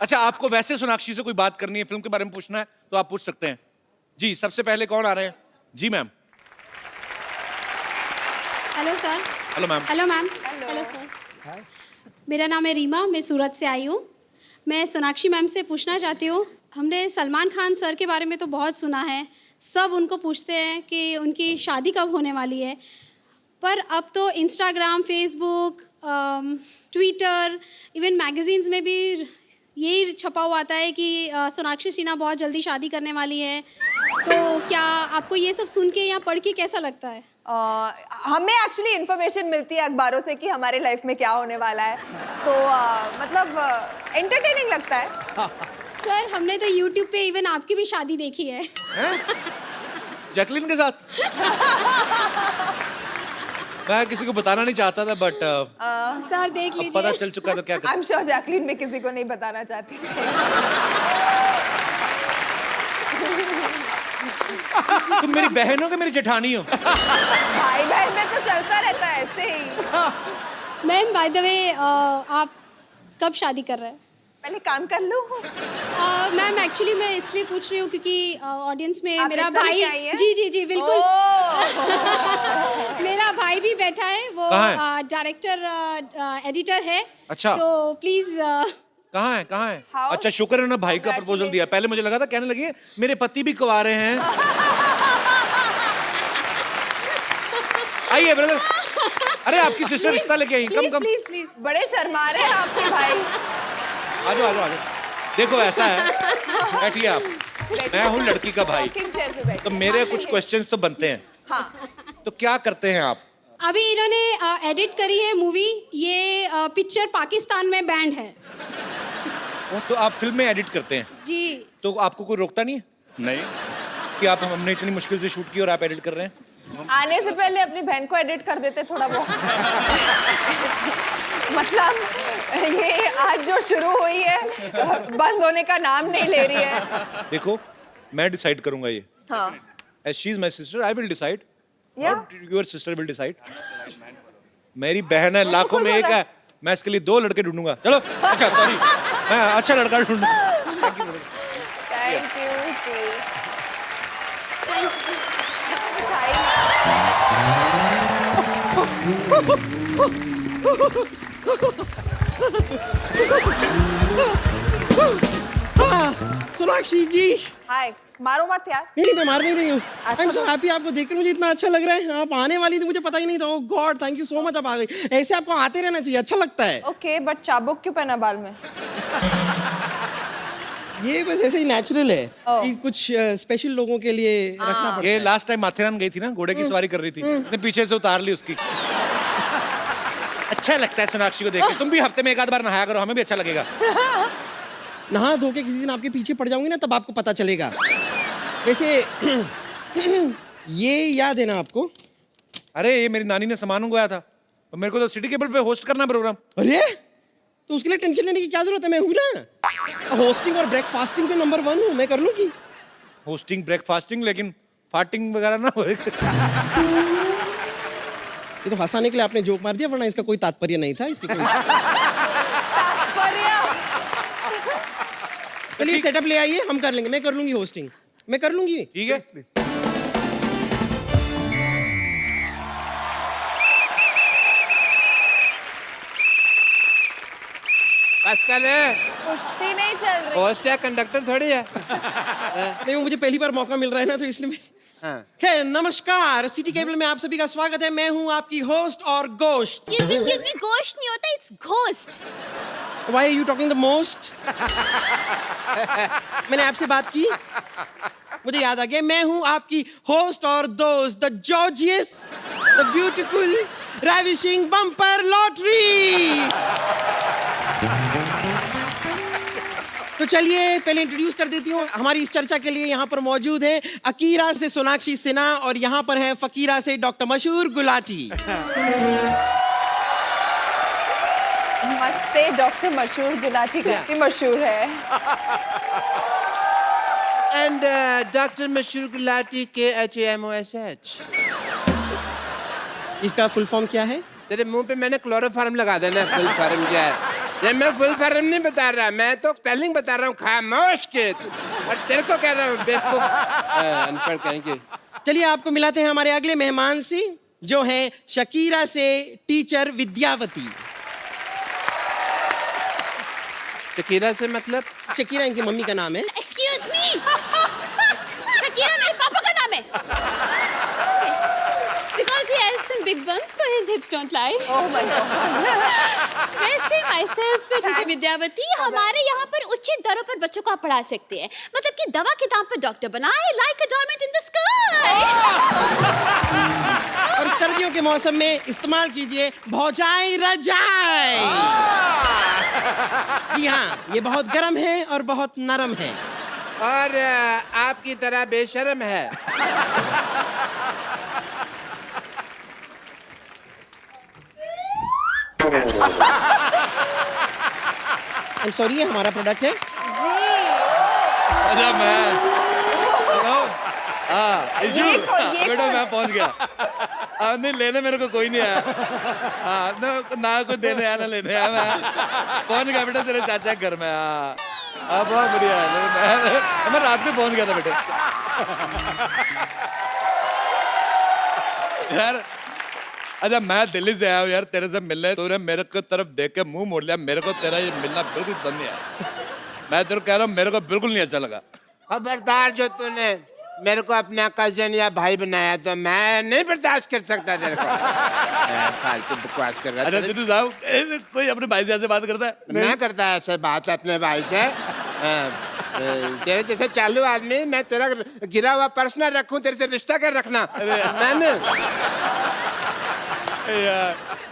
अच्छा, आपको वैसे सोनाक्षी से कोई बात करनी है, फिल्म के बारे में पूछना है तो आप पूछ सकते हैं। जी सबसे पहले कौन आ रहे हैं? जी ma'am. Hello sir. Hello ma'am. Hello ma'am. Hello sir. मेरा नाम है रीमा, मैं सूरत से आई हूँ। मैं सोनाक्षी मैम से पूछना चाहती हूँ, हमने सलमान खान सर के बारे में तो बहुत सुना है, सब उनको पूछते हैं कि उनकी शादी कब होने वाली है, पर अब तो Instagram, Facebook, Twitter, even magazines में भी यही छपा हुआ आता है कि सोनाक्षी सिन्हा बहुत जल्दी शादी करने वाली है। तो क्या आपको ये सब सुन के या पढ़ के कैसा लगता है? हमें एक्चुअली इन्फॉर्मेशन मिलती है अखबारों से कि हमारे लाइफ में क्या होने वाला है, तो मतलब एंटरटेनिंग लगता है। सर हमने तो YouTube पे इवन आपकी भी शादी देखी है। जैकलिन के साथ? मैं किसी को बताना नहीं चाहता था बट सर देख अब पता लीजिए। चल चुका तो क्या आई एम श्योर जैकलीन में किसी को नहीं बताना चाहती। तुम मेरी बहन हो कि मेरी जेठानी हो? भाई बहन में तो चलता रहता है ऐसे ही। मैम बाय द वे आप कब शादी कर रहे हैं? पहले काम कर लूं। मैम एक्चुअली मैं इसलिए पूछ रही हूँ क्योंकि ऑडियंस में आप मेरा रिश्ता भाई, लेके आई हैं? जी जी जी बिल्कुल, ओह। मेरा भाई भी बैठा है, वो कहाँ है? डायरेक्टर एडिटर है। अच्छा। तो प्लीज कहाँ है कहाँ है? How? अच्छा शुक्र है ना भाई का प्रपोजल दिया। पहले मुझे लगा था कहने लगी है, मेरे पति भी कुंवारे हैं। आइए ब्रदर। अरे आपकी सिस्टर रिश्ता लेके आई। Come please come please please. बड़े शर्मा रहे हैं आपके भाई। आ जाओ आ जाओ आ जाओ। देखो ऐसा है, बैठिए आप। मैं हूँ लड़की का भाई, Rocking chair पे बैठो। तो मेरे कुछ क्वेश्चंस तो बनते हैं। हाँ। तो क्या करते हैं आप? अभी इन्होंने एडिट करी है मूवी, ये पिक्चर पाकिस्तान में बैंड है। वो तो आप फिल्म में एडिट करते हैं, जी तो आपको कोई रोकता नहीं है? नहीं कि आप हमने इतनी मुश्किल से शूट की और आप एडिट कर रहे हैं। आने से पहले अपनी बहन को एडिट कर देते थोड़ा बहुत। मतलब ये आज जो शुरू हुई है बंद होने का नाम नहीं ले रही है। देखो मैं डिसाइड करूंगा ये। हाँ। As she is my sister, I will decide. Yeah. Or your sister will decide. मेरी बहन है, लाखों में एक है। मैं इसके लिए 2 लड़के ढूंढूंगा। चलो अच्छा सॉरी, मैं अच्छा लड़का ढूंढूंगा। Thank you. Sonakshi ji hi, मारो मत यार। नहीं मैं मार नहीं रही हूँ। आई एम सो हैप्पी, आपको देखकर मुझे इतना अच्छा लग रहा है। आप आने वाली थी, मुझे पता ही नहीं था। Oh God, thank you so much, आप आ गई। ऐसे आपको आते रहना चाहिए, अच्छा लगता है। ओके, बट चाबुक क्यों पहना बाल में? ये बस ऐसे ही नेचुरल है कि कुछ स्पेशल लोगों के लिए रखना पड़ता ये है। लास्ट टाइम माथेरान गई थी ना, घोड़े की सवारी कर रही थी, उसने पीछे से उतार ली उसकी। अच्छा लगता है सोनाक्षी को देख के। तुम भी हफ्ते में एक आध बार नहाया करो, हमें भी अच्छा लगेगा। नहा धो के किसी दिन आपके पीछे पड़ जाऊंगी ना, तब आपको पता चलेगा। वैसे ये याद है ना आपको? अरे ये मेरी नानी ने सामान मंगवाया था, और मेरे को तो सिटी केबल पे होस्ट करना है प्रोग्राम। अरे तो उसके लिए टेंशन लेने की क्या जरूरत है, मैं हूं ना। होस्टिंग और ब्रेकफास्टिंग पे नंबर 1 हूं, मैं कर लूंगी। होस्टिंग ब्रेकफास्टिंग, लेकिन फास्टिंग वगैरह ना हो। ये तो हंसाने के लिए आपने जोक मार दिया, वरना इसका कोई तात्पर्य नहीं था। इसकी कोई चलिए सेटअप ले आइए, हम कर लेंगे। मैं कर लूंगी होस्टिंग, मैं कर लूंगी। ठीक है, बस कर ले, कुश्ती नहीं चल रही। होस्ट है, कंडक्टर थोड़ी है। नहीं, वो मुझे पहली बार मौका मिल रहा है ना, तो इसलिए हाँ। खैर, नमस्कार, सिटी केबल में आप सभी का स्वागत है। मैं हूं आपकी होस्ट और गोश्त। Excuse me, गोश्त नहीं होता, it's ghost. Why are you talking the most? मैंने आपसे बात की, मुझे याद आ गया। मैं हूं आपकी होस्ट और दोस्त, the gorgeous, the beautiful, ravishing bumper lottery. तो चलिए पहले इंट्रोड्यूस कर देती हूँ। हमारी इस चर्चा के लिए यहाँ पर मौजूद है अकीरा से सोनाक्षी सिन्हा, और यहाँ पर है फकीरा से डॉक्टर मशहूर गुलाटी। मस्ते, डॉक्टर मशहूर गुलाटी काफी मशहूर है। एंड डॉक्टर मशहूर गुलाटी KHAMOSH। इसका फुल फॉर्म क्या है? तेरे मुंह पे मैंने क्लोरोफार्म लगा देना। फुल फार्म क्या है? ये मैं फुल फार्म नहीं बता रहा, मैं तो स्पेलिंग बता रहा हूँ, खामोश के। और तेरे को कह रहा हूँ बेवकूफ, अनपढ़ कहेंगे। चलिए आपको मिलाते हैं हमारे अगले मेहमान से, जो है शकीरा से टीचर विद्यावती। शकीरा से मतलब? शकीरा इनकी मम्मी का नाम है। Excuse me. शकीरा मेरे पापा का नाम है। Because he has some big bumps, so his hips don't lie. Oh my God. वैसे myself टीचर विद्यावती, हमारे यहाँ पर उचित दरों पर बच्चों को आप पढ़ा सकते हैं। मतलब कि दवा के दाम पर डॉक्टर बनाए, like a diamond in the sky. और सर्दियों के मौसम में इस्तेमाल कीजिए भौजाई रजाई। जी हाँ, ये बहुत गर्म है और बहुत नरम है। और आपकी तरह बेशर्म है। I'm sorry, ये हमारा प्रोडक्ट है। अच्छा मैं ये बेटा मैं पहुंच गया। नहीं लेने मेरे को कोई नहीं आया। ना कुछ देने आया ना लेने आया। मैं पहुंच गया बेटा तेरे चाचा के घर में। बहुत बढ़िया है। मैं रात में पहुंच गया था बेटे। यार अच्छा मैं दिल्ली से आया हूँ यार तेरे से मिलने, तूने मेरे को तरफ देख के मुंह मोड़ लिया। मेरे को तेरा ये मिलना बिल्कुल पसंद नहीं आया। मैं तेरे को कह रहा हूँ, मेरे को बिल्कुल नहीं अच्छा लगा। खबरदार, जो तूने मेरे को अपना कजन या भाई बनाया तो मैं नहीं बर्दाश्त कर सकता तेरे को। फालतू बकवास कर रहा है। अच्छा सिद्धू साहब, कोई अपने भाई से ऐसे बात करता है? मैं करता है ऐसे बात अपने भाई से? तेरे जैसे चालू आदमी, मैं तेरा गिरा हुआ पर्स ना रखूं, तेरे से रिश्ता कर रखना। मैंने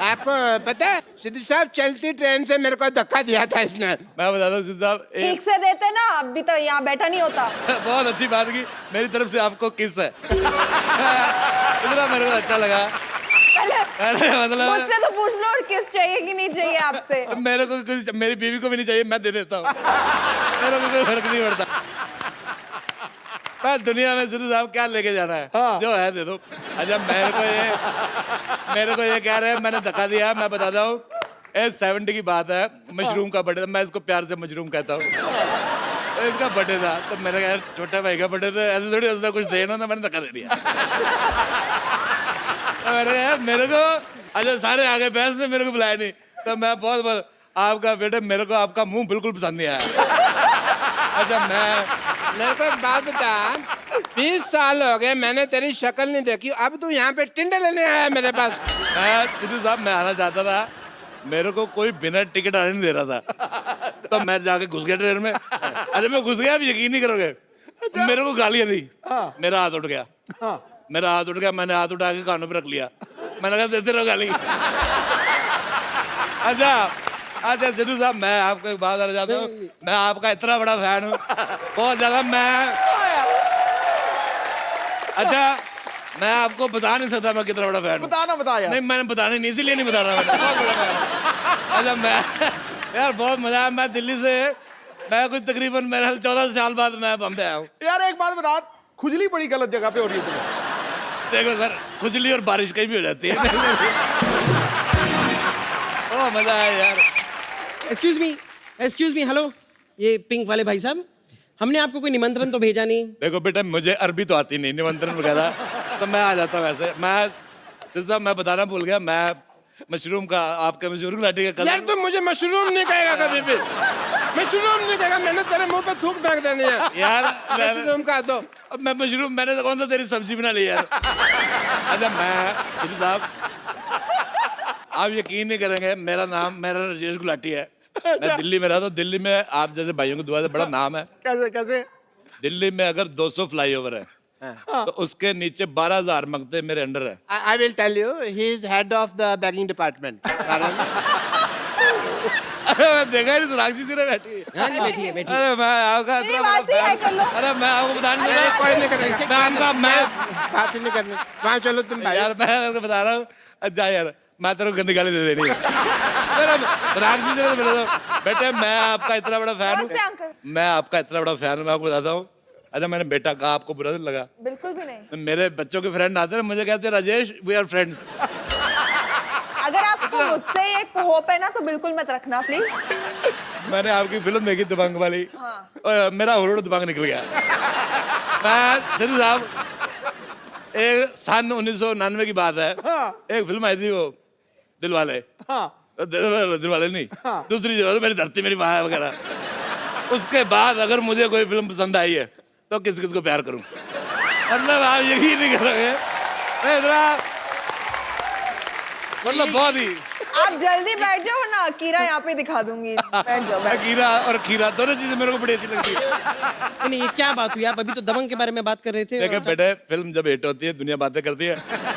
आपको पता है सिद्धू साहब, चलती ट्रेन से मेरे को धक्का दिया था इसने। मैं बताता हूँ सिद्धू साहब, ठीक से देते ना, अभी तो यहाँ बैठा नहीं होता। बहुत अच्छी बात की, मेरी तरफ से आपको किस है। इतना मेरे को अच्छा लगा। अरे मतलब मुझसे तो पूछ लो और किस चाहिए कि नहीं चाहिए आपसे। मेरे को कुछ, मेरी बीवी को भी नहीं चाहिए, मैं दे देता हूँ। मेरे को कोई फर्क नहीं पड़ता। मैं दुनिया में सिद्धू साहब क्या लेके जाना है? जो है दे दो। अच्छा मेरे को ये कह रहे हैं मैंने धक्का दिया। मैं बताता हूँ, 70 की बात है, मशरूम का बर्थडे था। मैं इसको प्यार से मशरूम कहता हूँ। तो इनका बर्थडे था, तो मेरे यार छोटा भाई का बर्थडे था, ऐसे थोड़ी होता कुछ देना था, मैंने धक्का दे दिया। तो मेरे को अच्छा सारे आ गए, बहस ने मेरे को बुलाया नहीं। तो मैं बहुत आपका बेटे, मेरे को आपका मुंह बिल्कुल पसंद नहीं आया। अच्छा मेरे को एक बात बता, 20 साल हो गए मैंने तेरी शक्ल नहीं देखी, अब तू यहाँ पे टिंडे लेने आया है मेरे पास। मैं सिद्धू साहब मैं आना चाहता था, मेरे को कोई बिना टिकट आने नहीं दे रहा था, तो मैं जाके घुस गया ट्रेन में। अरे मैं घुस गया, आप यकीन नहीं करोगे, मेरे को गालियां दी। मेरा हाथ उठ गया, मेरा हाथ उठ गया, मैंने हाथ उठा के कानों पे रख लिया, मैंने कहा देते रहो गाली। अच्छा अच्छा सिद्धू साहब, मैं आपको एक बात बताना चाहता हूँ, मैं आपका इतना बड़ा फैन हूँ, बहुत ज्यादा। अच्छा मैं आपको बता नहीं सकता मैं कितना बड़ा फैन हूँ। बताना, बता यार। नहीं मैंने बताने नहीं, इसीलिए नहीं बता रहा मैंने, बहुत बड़ा फैन हूँ। अच्छा मैं यार बहुत मजा आया, मैं दिल्ली से, मैं कुछ तकरीबन मेरे 14 साल बाद मैं बम्बे आया हूँ। यार एक बात बता, खुजली बड़ी गलत जगह पे हो रही है तुम्हें। देखो सर, खुजली और बारिश कहीं भी हो जाती है। ओ मजा आया यार। एक्सक्यूज मी, हेलो, ये पिंक वाले भाई साहब, हमने आपको कोई निमंत्रण तो भेजा नहीं। देखो बेटा, मुझे अरबी तो आती नहीं, निमंत्रण वगैरह तो मैं आ जाता वैसे। मैं बताना भूल गया, मैं मशरूम का, आपके मशरूम लाठी का कलर। यार तू मुझे मशरूम नहीं कहेगा कभी भी, मशरूम नहीं कहेगा, मैंने तेरे मुंह पे थूक फेंक देनी है यार मशरूम का दो। अब मैं मशरूम, मैंने तो कौन सा तेरी सब्जी बना ली यार। अच्छा मैं सिद्धू साहब, आप यकीन नहीं करेंगे, मेरा नाम राजेश गुलाटी है। मैं दिल्ली में रहता हूँ, दिल्ली में आप जैसे भाइयों की दुआ से बड़ा नाम है। कैसे कैसे? दिल्ली में अगर 200 फ्लाईओवर है तो उसके नीचे 12,000 मकते मेरे अंडर है। I will tell you, he is head of the bagging department. अरे मैं देखा ही नहीं, सोनाक्षी जी ने बैठी है। हाँ जी, बैठिए बैठिए। अरे मैं आपका इतना बड़ा वासी है, कर लो। fan- अरे मैं आपको बताने अरे कोई नहीं करेगा, मैं आपका मैं बात ही नहीं करनी, वहाँ चलो तुम भाई। यार मैं आपको बता रहा हूँ, अच्छा यार मैं तेरे को गंदी गाली दे देनी है। सोनाक्षी जी ने तो मेरे को, बेटे मैं आपका इतना बड़ा फैन नमस्ते हूँ, अंकल। मैं आपका इतना बड़ा फैन हूँ, मैं आपको बताता हूँ। अच्छा मैंने बेटा कहा, आपको बुरा नहीं लगा? बिल्कुल भी नहीं। मेरे बच्चों के फ्रेंड आते हैं, मुझे कहते हैं राजेश वी आर फ्रेंड्स। अगर आपको मुझसे एक होप है ना तो बिल्कुल मत रखना प्लीज। मैंने आपकी फिल्म देखी दबंग वाली, और मेरा हुरूर दबंग निकल गया। मैं सिद्धू साहब, एक सन 1999 की बात है, एक फिल्म आई थी वो दिलवाले, दिलवाले नहीं, दूसरी जो मेरी धरती मेरी माँ वगैरह। उसके बाद अगर मुझे कोई फिल्म पसंद आई है तो किस किस को प्यार करूं, मतलब आप यकीन नहीं करोगे, मैं इतना, मतलब बहुत ही। आप जल्दी बैठ जाओ ना, कीरा यहाँ पे दिखा दूंगी, बैठ जाओ बैठ। खीरा और खीरा दोनों चीजें मेरे को बड़ी अच्छी लगती है। नहीं, ये क्या बात हुई? आप अभी तो दबंग के बारे में बात कर रहे थे। देखिए बेटे, फिल्म जब हिट होती है दुनिया बातें करती है,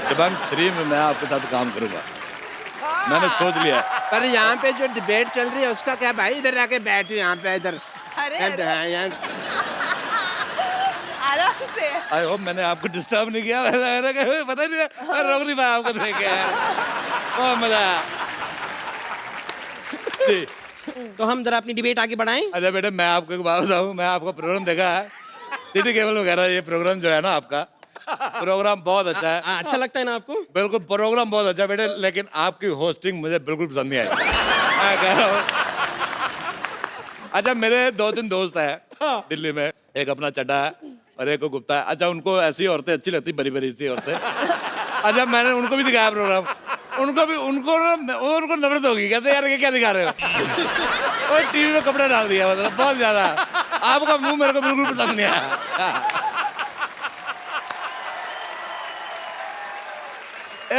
दबंग 3 में मैं आपके साथ काम करूंगा, मैंने सोच लिया। पर यहाँ पे जो डिबेट चल रही है उसका क्या भाई? इधर आके बैठो यहाँ पे, इधर। अरे, हाँ, यहाँ आराम से। आई होप मैंने आपको डिस्टर्ब नहीं किया, पता नहीं, मैं रोक नहीं पाया आपको देख के यार, बहुत मजा आया। जी। तो हम जरा अपनी डिबेट आगे बढ़ाएं। अच्छा बेटे, मैं आपको एक बात बताऊं, मैं आपका प्रोग्राम देखा है, सिटी केबल वगैरह, ये प्रोग्राम जो है ना आपका, प्रोग्राम बहुत अच्छा है। अच्छा लगता है ना आपको? बिल्कुल प्रोग्राम बहुत अच्छा है बेटे, लेकिन आपकी होस्टिंग मुझे बिल्कुल पसंद नहीं आई। मैं कह रहा हूँ, अच्छा मेरे 2-3 दोस्त हैं दिल्ली में, एक अपना चड्डा है और एक को गुप्ता है। अच्छा उनको ऐसी औरतें अच्छी लगती, बड़ी बड़ी सी औरतें। अच्छा मैंने उनको भी दिखाया प्रोग्राम, उनको नफरत होगी, कहते यार ये क्या दिखा रहे हो, और टीवी में कपड़ा डाल दिया, मतलब बहुत ज्यादा। आपका मुंह मेरे को बिल्कुल पसंद नहीं आया।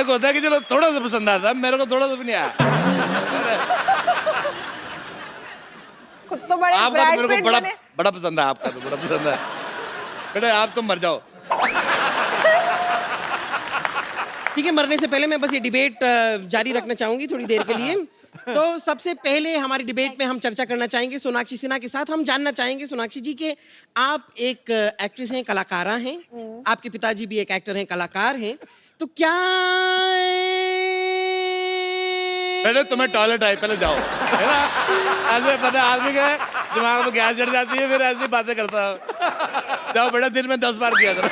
एक होता है कि चलो थोड़ा सा पसंद आता है, मेरे को थोड़ा सा भी नहीं आया। खुद तो बड़े आपका तो ब्रैड मेरे पिट को बड़ा बने। बड़ा पसंद है, आपका तो बड़ा पसंद है बेटे, आप तो मर जाओ। ठीक है, मरने से पहले मैं बस ये डिबेट जारी रखना चाहूंगी थोड़ी देर के लिए। तो सबसे पहले हमारी डिबेट में हम चर्चा करना चाहेंगे सोनाक्षी सिन्हा के साथ। हम जानना चाहेंगे सोनाक्षी जी के आप एक एक्ट्रेस हैं, कलाकारा हैं, आपके पिताजी भी एक एक्टर हैं, कलाकार हैं, तो क्या पहले तुम्हें टॉयलेट आई, पहले जाओ, है ना? ऐसे पता आदमी के दिमाग में गैस चढ़ जाती है, फिर ऐसी बातें करता हूँ। जाओ बेटा, दिन में 10 बार किया था।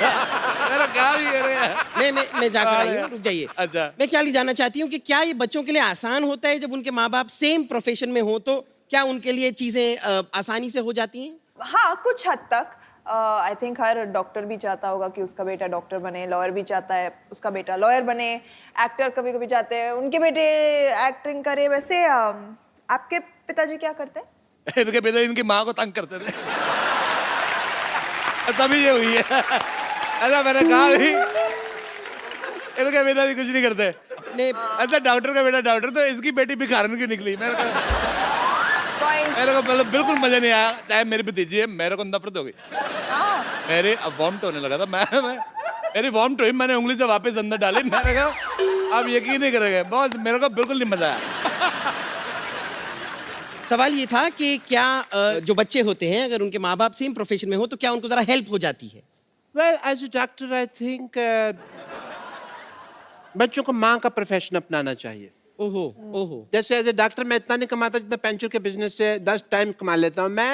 मेरा क्या ही मैं जाकर आई हूँ, रुक जाइए। अच्छा, मैं क्या जानना चाहती हूँ कि क्या ये बच्चों के लिए आसान होता है जब उनके माँ बाप सेम प्रोफेशन में हो, तो क्या उनके लिए चीजें आसानी से हो जाती हैं? हाँ कुछ हद तक। आई थिंक हर डॉक्टर भी चाहता होगा कि उसका बेटा डॉक्टर बने, लॉयर भी चाहता है उसका बेटा लॉयर बने, एक्टर कभी कभी चाहते हैं उनके बेटे एक्टिंग करे। वैसे आपके पिताजी क्या करते हैं? इनके पिता इनकी माँ को तंग करते थे। तभी ये हुई है। ऐसा मैंने कहा भी, इनके पिताजी कुछ नहीं करते। ने ऐसा डॉक्टर का बेटा डॉक्टर, तो इसकी बेटी भिखारन की निकली। मेरे को बिल्कुल मजा नहीं आया। चाहे मेरी भतीजी है, मेरे को नफरत हो गई। मेरे अब वॉमिट होने लगा था। मेरी वॉमिट हुई, मैंने उंगली से वापस अंदर डाली। मैंने कहा आप यकीन नहीं करेंगे, बहुत मेरे को बिल्कुल नहीं मजा आया। सवाल ये था कि क्या जो बच्चे होते हैं अगर उनके माँ बाप सेम प्रोफेशन में हो तो क्या उनको जरा हेल्प हो जाती है? Well as a doctor I think बच्चों को माँ का प्रोफेशन अपनाना चाहिए। ओहो ओहो। जैसे एज ए डॉक्टर मैं इतना नहीं कमाता जितना पेंचर के बिजनेस से 10 टाइम कमा लेता हूँ। मैं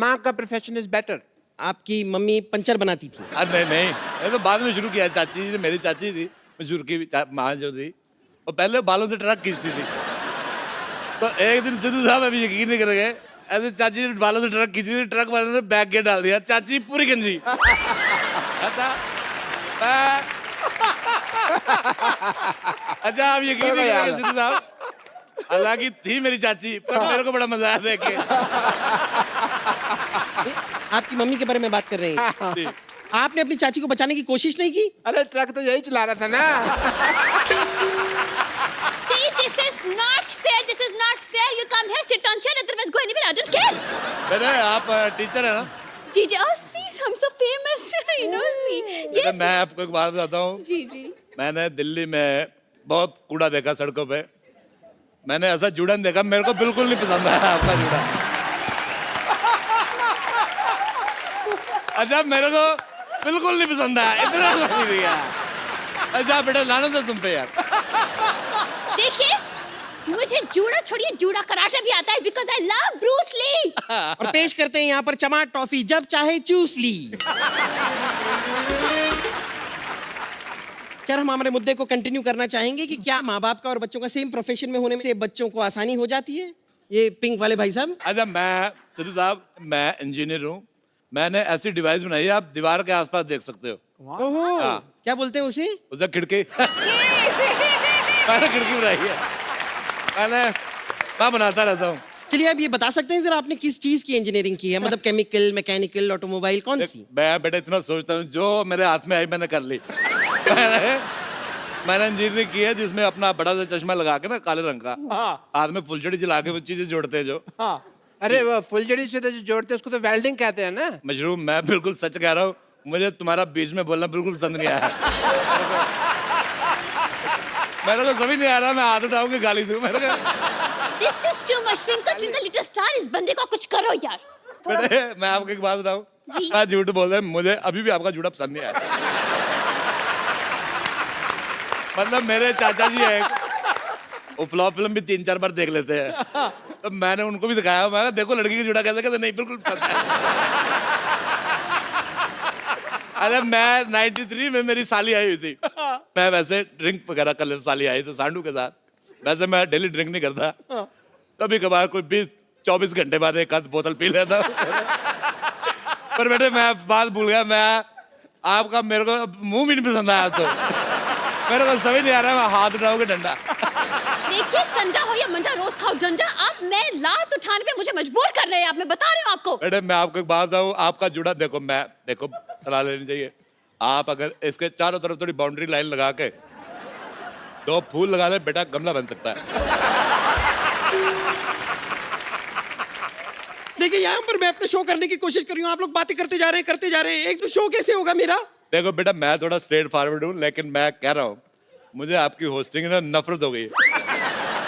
माँ का प्रोफेशन इज बेटर। आपकी मम्मी पंचर बनाती थी? नहीं, ये तो बाद में शुरू किया। चाची जी, मेरी चाची थी मशहूर की माँ जो थी, वो पहले बालों से ट्रक खींचती थी। तो एक दिन सिद्धू साहब अभी यकीन नहीं करेंगे, ऐसे चाची जी बालों से ट्रक खींच रही थी, ट्रक वाले ने बैग के डाल दिया, चाची पूरी गंजी। अच्छा आप यकीन नहीं करेंगे सिद्धू साहब, हालांकि थी मेरी चाची, पर मेरे को बड़ा मजा आया देख के। आपकी मम्मी के बारे में बात कर रहे हैं। आपने अपनी चाची को बचाने की कोशिश नहीं की? अरे ट्रक तो यही चला रहा था ना। See, this is not fair. This is not fair. You come here, sit on chair, otherwise go anywhere. I don't care. बेटा आप टीचर है ना? जी जी। Oh, see, I'm so famous. He knows me. बेटा Yes. मैं आपको एक बात बताता हूँ। जी जी। मैंने दिल्ली में बहुत कूड़ा देखा सड़कों पे। मैंने ऐसा जूड़न देखा, मेरे को बिल्कुल नहीं पसंद आया आपका जूड़ा। अच्छा मेरे को बिल्कुल नहीं पसंद आया, इतना नहीं दिया। अच्छा बेटा लाना था तुम पे यार। देखिए, मुझे जूड़ा छोड़िए, जूड़ा कराटे भी आता है because I love Bruce Lee. और पेश करते हैं यहाँ पर चमाट टॉफी, जब चाहे चूस ली। क्या हम हमारे मुद्दे को कंटिन्यू करना चाहेंगे कि क्या माँ बाप का और बच्चों का सेम प्रोफेशन में होने से बच्चों को आसानी हो जाती है? ये पिंक वाले भाई साहब। अच्छा मैं सिद्धू साहब, मैं इंजीनियर हूँ। मैंने ऐसी डिवाइस बनाई है, आप दीवार के आसपास देख सकते हो। ओहो, हाँ। क्या बोलते हैं उसे? उसे खिड़की। मैंने खिड़की बनाई है, मैं बनाता रहता हूँ। चलिए आप ये बता सकते हैं जरा आपने किस चीज की इंजीनियरिंग की है? मतलब केमिकल, मैकेनिकल, ऑटोमोबाइल, कौन सी? मैं बेटा इतना सोचता हूँ, जो मेरे हाथ में आई मैंने कर ली। मैंने इंजीनियरिंग की है जिसमें अपना बड़ा सा चश्मा लगा के ना, काले रंग का, हाथ में फुलझड़ी जला के वो चीजें जोड़ते हैं जो। अरे वो फुलझड़ी से तो जो जोड़ते हैं उसको तो वेल्डिंग कहते हैं ना। मशरूम, मैं बिल्कुल सच कह रहा हूँ, मुझे तुम्हारा बीच में बोलना बिल्कुल पसंद नहीं आया। मेरे को समझ नहीं आ रहा, मैं हाथ उठाऊं कि गाली दूं। मेरे को This is too much. Twinkle twinkle little star. इस बंदे को कुछ करो यार। बेटे मैं आपको एक बात बताऊं, जी। मैं झूठ बोल रहा हूं, मुझे अभी भी आपका जूड़ा पसंद नहीं आया। मतलब मेरे चाचा जी है, वो फ्लॉप फिल्म भी 3-4 बार देख लेते हैं, तो मैंने उनको भी दिखाया, मैं कहा देखो लड़की का जूड़ा कैसे, कहते नहीं बिल्कुल पसंद है। अरे मैं 93 में मेरी साली आई हुई थी, मैं वैसे ड्रिंक वगैरह कर लेता, साली आई तो सांडू के साथ, वैसे मैं डेली ड्रिंक नहीं करता, कभी कभार कोई 20-24 घंटे बाद एक आध बोतल पी लेता। पर बेटे मैं बात भूल गया, मैं आपका मेरे को मुंह भी नहीं पसंद आया, तो मेरे को समझ नहीं आ रहा, मैं हाथ उठाऊंगा डंडा। देखिए संडा हो या मंडा, रोज खाओ डंडा। आप मैं लात उठाने पे मुझे मजबूर कर रहे हैं आप, मैं बता रही हूँ आपको। बेटे मैं आपको एक बात बताऊं, आपका जूड़ा देखो, मैं देखो सलाह लेनी चाहिए, आप अगर इसके चारों तरफ थोड़ी बाउंड्री लाइन लगा के 2 फूल लगा ले, बेटा गमला बन सकता है। देखिए यहाँ पर मैं अपना शो करने की कोशिश कर रही हूँ, आप लोग बातें करते जा रहे हैं, एक तो शो कैसे होगा मेरा? देखो बेटा मैं थोड़ा स्ट्रेट फॉरवर्ड हूँ, लेकिन मैं कह रहा हूँ मुझे आपकी होस्टिंग ना नफरत हो गई है,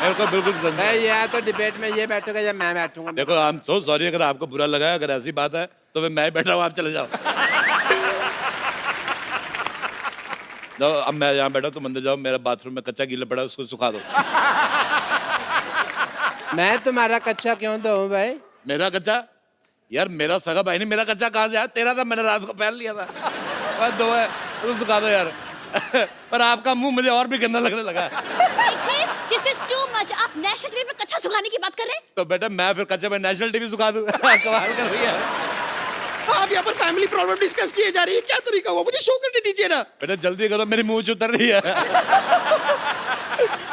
मेरे को बिल्कुल पसंद मैं नहीं। या तो डिबेट में ये बैठूंगा या मैं बैठूंगा। देखो आई एम सो सॉरी, अगर आपको बुरा लगा है, अगर ऐसी बात है तो फिर मैं बैठा हूँ, आप चले जाओ। जाओ अब मैं यहाँ बैठा, तुम अंदर जाओ, मेरा बाथरूम में कच्चा गीला पड़ा है, उसको सुखा दो। मैं तुम्हारा कच्चा क्यों दूं भाई? मेरा कच्चा? यार मेरा सगा भाई नहीं, मेरा कच्चा कहाँ से आया? तेरा था, मैंने रात को पहन लिया था। बस 2 है, तुम सुखा दो यार। पर आपका मुंह मुझे और भी गंदा लगने लगा है। देखिए दिस इज टू मच। आप नेशनल टीवी पे कच्चा सुखाने की बात कर रहे हैं? तो बेटा मैं फिर कच्चे में नेशनल टीवी सुखा दूं? कमाल कर रही है। आप यहाँ पर फैमिली प्रॉब्लम डिस्कस किए जा रही है, क्या तरीका हुआ? मुझे शो करने दीजिए ना। बेटा जल्दी करो, मेरी मुंह उतर रही है।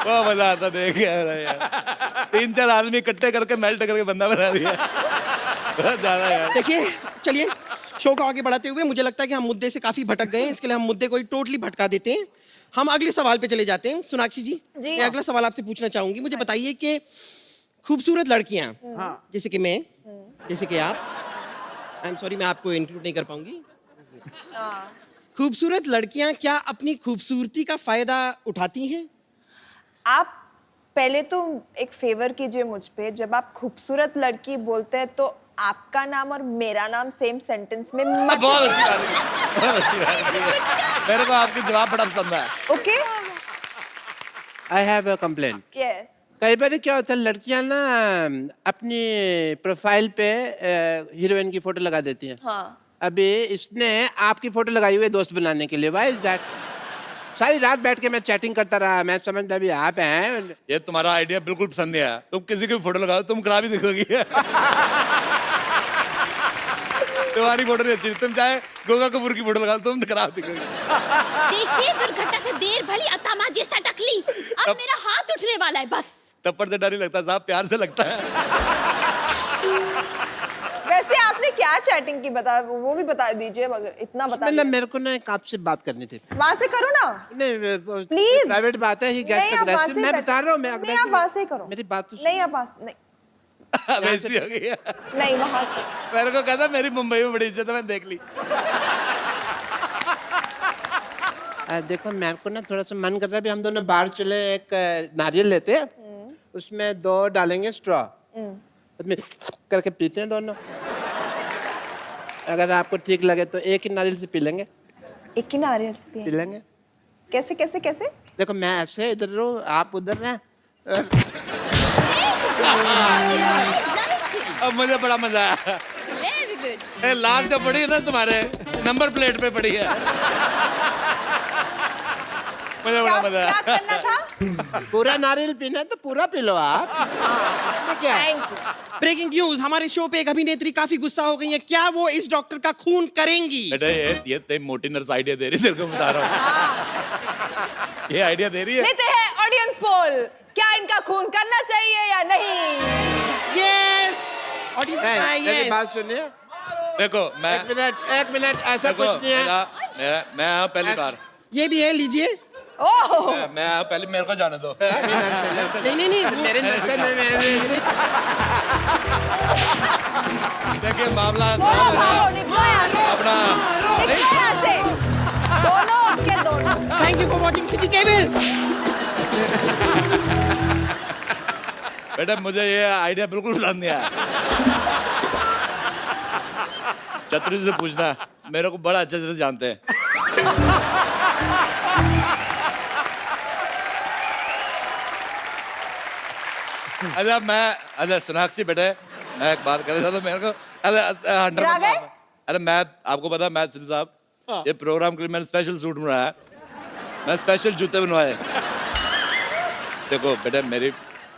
वो मजा आता देख यार, 3-4 आदमी इकट्ठे करके मेल्ट करके बंदा बना दिया, बहुत ज्यादा यार। देखिए चलिए शो को आगे बढ़ाते हुए मुझे लगता है कि हम मुद्दे से काफी भटक गए हैं, इसके लिए हम मुद्दे को टोटली भटका देते हैं। हम अगले सवाल पे चले जाते हैं। सोनाक्षी जी, जी। मैं अगला सवाल आपसे पूछना चाहूंगी। मुझे बताइए कि खूबसूरत लड़कियां, जैसे कि मैं, जैसे कि आप, आई एम सॉरी मैं आपको इंक्लूड नहीं कर पाऊंगी। खूबसूरत लड़कियां क्या अपनी खूबसूरती का फायदा उठाती हैं? आप पहले तो एक फेवर कीजिए मुझ पे, जब आप खूबसूरत लड़की बोलते हैं तो आपका नाम और मेरा नाम सेम सेंटेंस में मत। बहुत अच्छी बात है, बहुत अच्छी बात है। मेरे को आपके जवाब बड़ा पसंद आया। Okay, I have a complaint. Yes. कई बार क्या होता है, लड़कियां ना अपनी प्रोफाइल पे हीरोइन की फोटो लगा देती हैं। हाँ। अभी इसने आपकी फोटो लगाई हुई है दोस्त बनाने के लिए। Why is that? सारी रात बैठ के मैं चैटिंग करता रहा, मैं समझता भी आप हैं। ये तुम्हारा आइडिया बिल्कुल पसंद नहीं आया। तुम किसी की भी फोटो लगाओ, तुम खराब ही दिखोगी। तुम्हारी फोटो नहीं अच्छी, तुम चाहे गोगा कपूर की फोटो लगाओ, तुम खराब दिखोगी। देखिए, दुर्घटना से देर भली अतामा जी सटक ली। अब मेरा हाथ उठने वाला है बस। थप्पड़ से डर ही लगता साहब, प्यार से लगता है। वैसे आपने क्या चैटिंग की, बता, वो भी बता दीजिए, अगर इतना बता मतलब मेरे को ना एक आपसे बात करनी थी। वहां से करो ना नहीं, प्लीज। प्राइवेट बात है। He gets aggressive. मैं बता रहा हूँ, मैं नहीं, आप वहां से करो। मेरी बात तो नहीं, आप वहां से नहीं, वैसी हो गई है। नहीं वहां से। मेरे को कहता मेरी मुंबई में बड़ी इज्जत है, मैं देख ली। देखो, मेरे को ना थोड़ा सा मन करता है भी हम दोनों बाहर चले, एक नारियल लेते हैं, उसमें 2 डालेंगे स्ट्रॉ, उसमें करके पीते हैं दोनों। अगर आपको ठीक लगे तो एक ही नारियल से पी लेंगे। एक ही नारियल से पी पिए। लेंगे। कैसे कैसे कैसे? देखो, मैं ऐसे इधर रहूं, आप उधर रहें। अब मुझे बड़ा मजा आया। Very good. लाग तो पड़ी है ना तुम्हारे नंबर प्लेट पे पड़ी है। मुझे बड़ा मजा आया। क्या करना था? पूरा नारियल पीना है तो पूरा पी लो आप। इसमें क्या है? Thank you. ब्रेकिंग न्यूज, हमारे शो पे एक अभिनेत्री काफी गुस्सा हो गई है। क्या वो इस डॉक्टर का खून करेंगी? बेटा, ये ते मोटी नर्स आइडिया दे रही, तेरे को बता रहा हूँ। ये आइडिया दे रही है। लेते हैं ऑडियंस पोल, क्या इनका खून करना चाहिए या नहीं? यस, मेरी बात सुनिए। देखो, मैं एक मिनट, ऐसा देखो, कुछ नहीं है। मैं आया पहली बार। ये भी है, लीजिए। ओह, मैं आया पहले, मेरे को जाने दो। नहीं नहीं नहीं, मेरे नर्से में देखिए, मामला भागो भागो, निकलो यहाँ से, अपना निकलो यहाँ से, दोनों के दोनों। Thank you for watching city cable. बेटा, मुझे ये आइडिया बिल्कुल पसंद नहीं आया। चतुर से पूछना, मेरे को बड़ा अच्छे से जानते हैं। अच्छा सोनाक्षी बेटे, मैं एक बात कर रहा था, मेरे को अरे मैं आपको पता, मैं सिद्धू साहब, ये प्रोग्राम के लिए मैंने स्पेशल सूट बनवाया, मैं स्पेशल जूते बनवाए। देखो बेटे, मेरी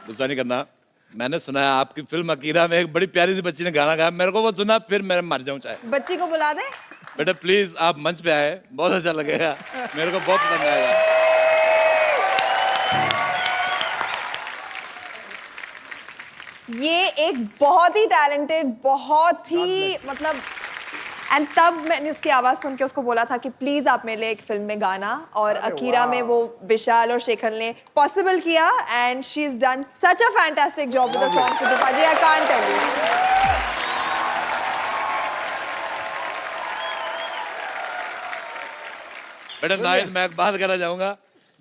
गुस्सा नहीं करना, मैंने सुना है आपकी फिल्म अकीरा में एक बड़ी प्यारी सी बच्ची ने गाना गाया, मेरे को वो सुना, फिर मैं मर जाऊं चाहे। बच्ची को बुला दे। बेटा प्लीज, आप मंच पे आए, बहुत अच्छा लगेगा, मेरे को बहुत पसंद आएगा। ये एक बहुत ही टैलेंटेड, बहुत ही मतलब, एंड तब मैंने उसकी आवाज़ सुन के उसको बोला था कि प्लीज़ आप मेरे लिए एक फिल्म में गाना, और अकीरा में वो विशाल और शेखर ने पॉसिबल किया, and she is done such a fantastic job with the song Sidhu paaji, I can't tell you. बेटा नाहिद, मैं एक बात कहना चाहूंगा,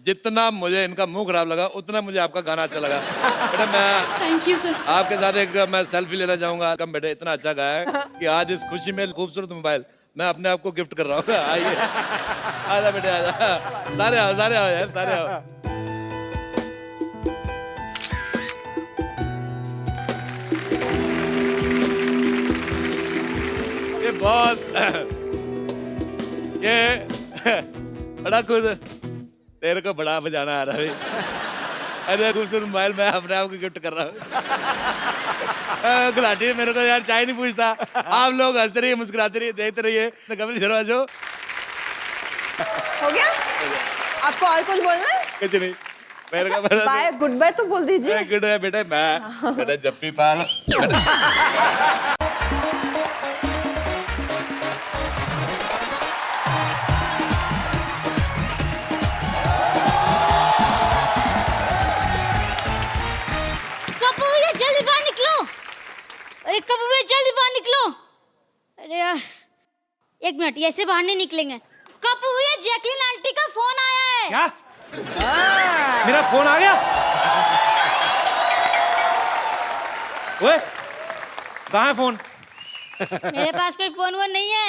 जितना मुझे इनका मुंह खराब लगा, उतना मुझे आपका गाना अच्छा लगा। बेटा मैं थैंक यू सर। आपके साथ एक मैं सेल्फी लेना चाहूंगा। कम बेटे, इतना अच्छा गाया है कि आज इस खुशी में खूबसूरत मोबाइल मैं अपने आप को गिफ्ट कर रहा हूँ। आइए, आजा बेटे, आजा, सारे आओ, सारे आओ यार, सारे आओ। ये बहुत ये बड़ा खुद, तेरे को बड़ा बजाना आ रहा है। अरे खूबसूरत मोबाइल मैं अपने आप को गिफ्ट कर रहा हूँ। गुलाटी मेरे को यार चाय नहीं पूछता, आप लोग हंसते रहिए, मुस्कुराते रहिए, देखते रहिए। कपिल शर्मा जो हो गया, आपको और कुछ बोलना है? कुछ नहीं, मेरे को बाय, गुड बाय तो बोल दीजिए। गुड है बेटा, मैं बेटा जप्पी पाल। अरे यार, 1 मिनट, ये ऐसे बाहर नहीं निकलेंगे। कब हुई है? जैकलिन आंटी का फोन आया है। क्या? मेरा फोन आ गया? ओए, कहाँ है फोन? मेरे पास कोई फोन वोन नहीं है।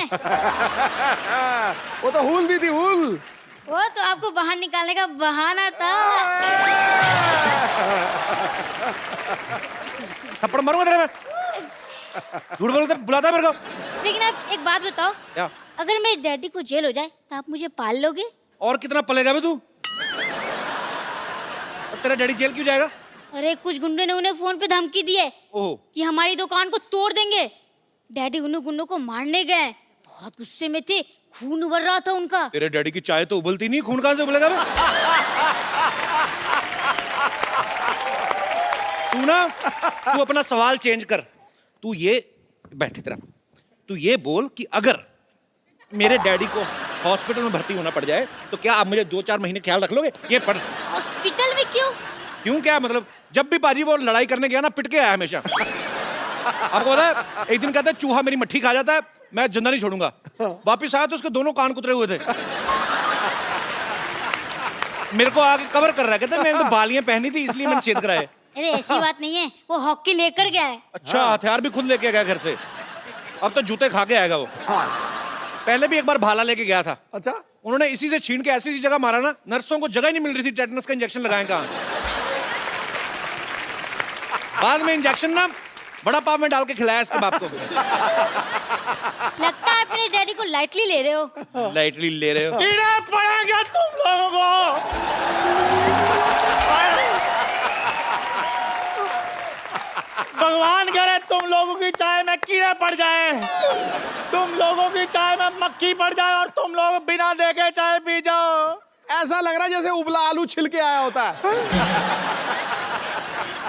वो तो हुल दी थी, हुल। वो तो आपको बाहर निकालने का बहाना था। थप्पड़ मारूंगा तेरे में। झूठ बोलते बुलाता है मेरे को। लेकिन आप एक बात बताओ, क्या? अगर मेरे डैडी को जेल हो जाए तो आप मुझे पाल लोगे? और कितना पलेगा बे तू? और तेरा डैडी जेल क्यों जाएगा? अरे कुछ गुंडों ने उन्हें फोन पे धमकी दी है ओह, कि हमारी दुकान को तोड़ देंगे। डैडी उन गुंडों को मारने गए, बहुत गुस्से में थे, खून उबल रहा था उनका। तेरे डैडी की चाय तो उबलती नहीं, खून कहां से उबलेगा बे? तू अपना सवाल चेंज कर। तू ये बैठे तेरा, तू ये बोल कि अगर मेरे डैडी को हॉस्पिटल में भर्ती होना पड़ जाए तो क्या आप मुझे 2-4 महीने ख्याल रख लोगे? ये पढ़। हॉस्पिटल में क्यों? क्यों क्या मतलब? जब भी पाजी वो लड़ाई करने गया ना, पिट के आया हमेशा। आपको पता है, एक दिन कहता है चूहा मेरी मट्ठी खा जाता है, मैं जिंदा नहीं छोड़ूंगा। वापिस आया तो उसके दोनों कान कुतरे हुए थे। मेरे को आगे कवर कर रहा है, कहता है मैंने तो बालियां पहनी थी इसलिए मैंने छेद कराए। अरे ऐसी बात नहीं है, वो हॉकी लेकर गया है। अच्छा, हथियार भी खुद लेके गया घर से। अब तो जूते खा के आएगा वो। पहले भी एक बार भाला लेके गया था। अच्छा, उन्होंने इसी से छीन के ऐसी जगह मारा ना, नर्सों को जगह ही नहीं मिल रही थी टेटनस का इंजेक्शन लगाएं कहाँ। बाद में इंजेक्शन ना बड़ा पाव में डाल के खिलाया इसके बाप को। लगता है अपने डैडी को लाइटली ले रहे हो। लाइटली ले रहे हो? कीड़े पड़ेंगे तुम लोगों को। भगवान करे तुम लोगों की चाय में कीड़े पड़ जाए, तुम लोगों की चाय में मक्खी पड़ जाए और तुम लोग बिना देखे चाय पी जाओ। ऐसा लग रहा है जैसे उबला आलू छिल के आया होता है।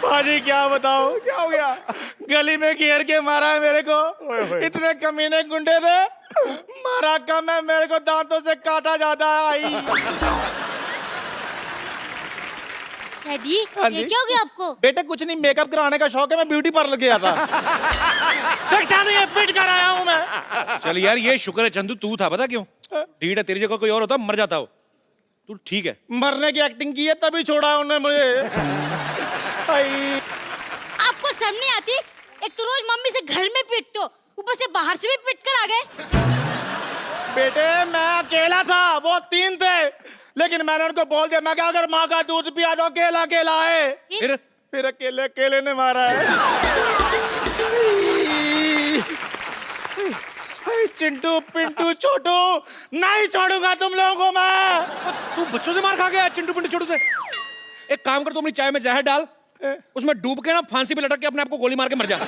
भाजी क्या बताओ, क्या हो गया? गली में घेर के मारा है मेरे को। इतने कमीने गुंडे थे, मारा कम है, मेरे को दांतों से काटा जाता है। आई डैडी, हाँ जी? ये क्या हो गया आपको? बेटे कुछ नहीं, मेकअप कराने का शौक है, मैं ब्यूटी पार्लर गया था। देखता नहीं है, पिट कर आया हूँ मैं। चल यार, ये शुक्र है चंदू तू था। पता क्यों? ठीक है, तेरी जगह कोई और होता मर जाता हो। तू ठीक है। मरने की एक्टिंग की है तभी छोड़ा है उन्होंने मुझे। आपको शर्म नहीं आती? एक तो रोज मम्मी से घर में पीटते हो, ऊपर से बाहर से भी पीट कर आ गए। बेटे मैं अकेला था, वो 3 थे, लेकिन मैंने उनको बोल दिया, मैं क्या अगर माँ का दूध पिया तो अकेला अकेला है। फिर अकेले अकेले ने मारा है। चिंटू पिंटू छोटू, नहीं छोड़ूंगा तुम लोगों को मैं। तू बच्चों से मार खा गया चिंटू पिंटू छोटू से? एक काम कर, तू अपनी चाय में जहर डाल, उसमें डूब के ना फांसी पे लटक के अपने आप को गोली मार के मर जा।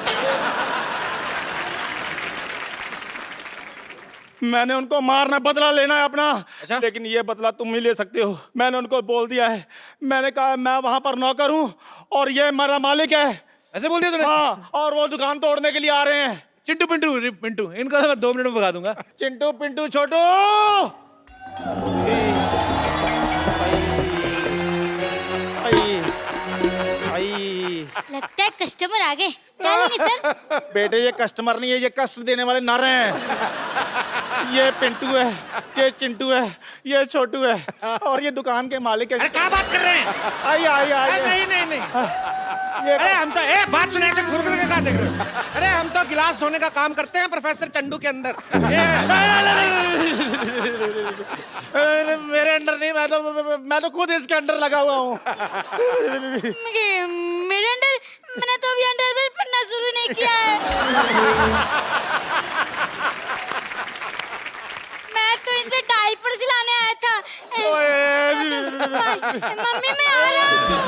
मैंने उनको मारना, बदला लेना है अपना। अच्छा? लेकिन ये बदला तुम ही ले सकते हो। मैंने उनको बोल दिया है, मैंने कहा मैं वहां पर नौकर हूँ और ये मेरा मालिक है। ऐसे बोल दिया तूने? हाँ, और वो दुकान तोड़ने के लिए आ रहे हैं। चिंटू पिंटू पिंटू, इनको तो मैं 2 मिनट में भगा दूंगा। चिंटू पिंटू छोटू। लगता है कस्टमर आ गए। क्या लेंगे सर? बेटे ये कस्टमर नहीं है, ये कष्ट देने वाले नर हैं। ये पिंटू है, ये चिंटू है, ये छोटू है और ये दुकान के मालिक है। अरे क्या बात कर रहे हैं? आइए आइए आइए। नहीं। अरे हम तो बात सुने ऐसे घूर के क्या देख रहे हो? अरे हम तो गिलास धोने का काम करते हैं प्रोफेसर चंडू के अंदर। मेरे अंडर नहीं, मैं तो खुद इसके अंडर लगा हुआ हूँ। मेरे अंडर? मैंने तो अभी अंडरवेयर पहनना शुरू नहीं किया है। मैं तो इनसे डायपर सिलाने आया था। मम्मी मैं आ रहा हूँ।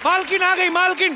मालकिन आ गई, मालकिन।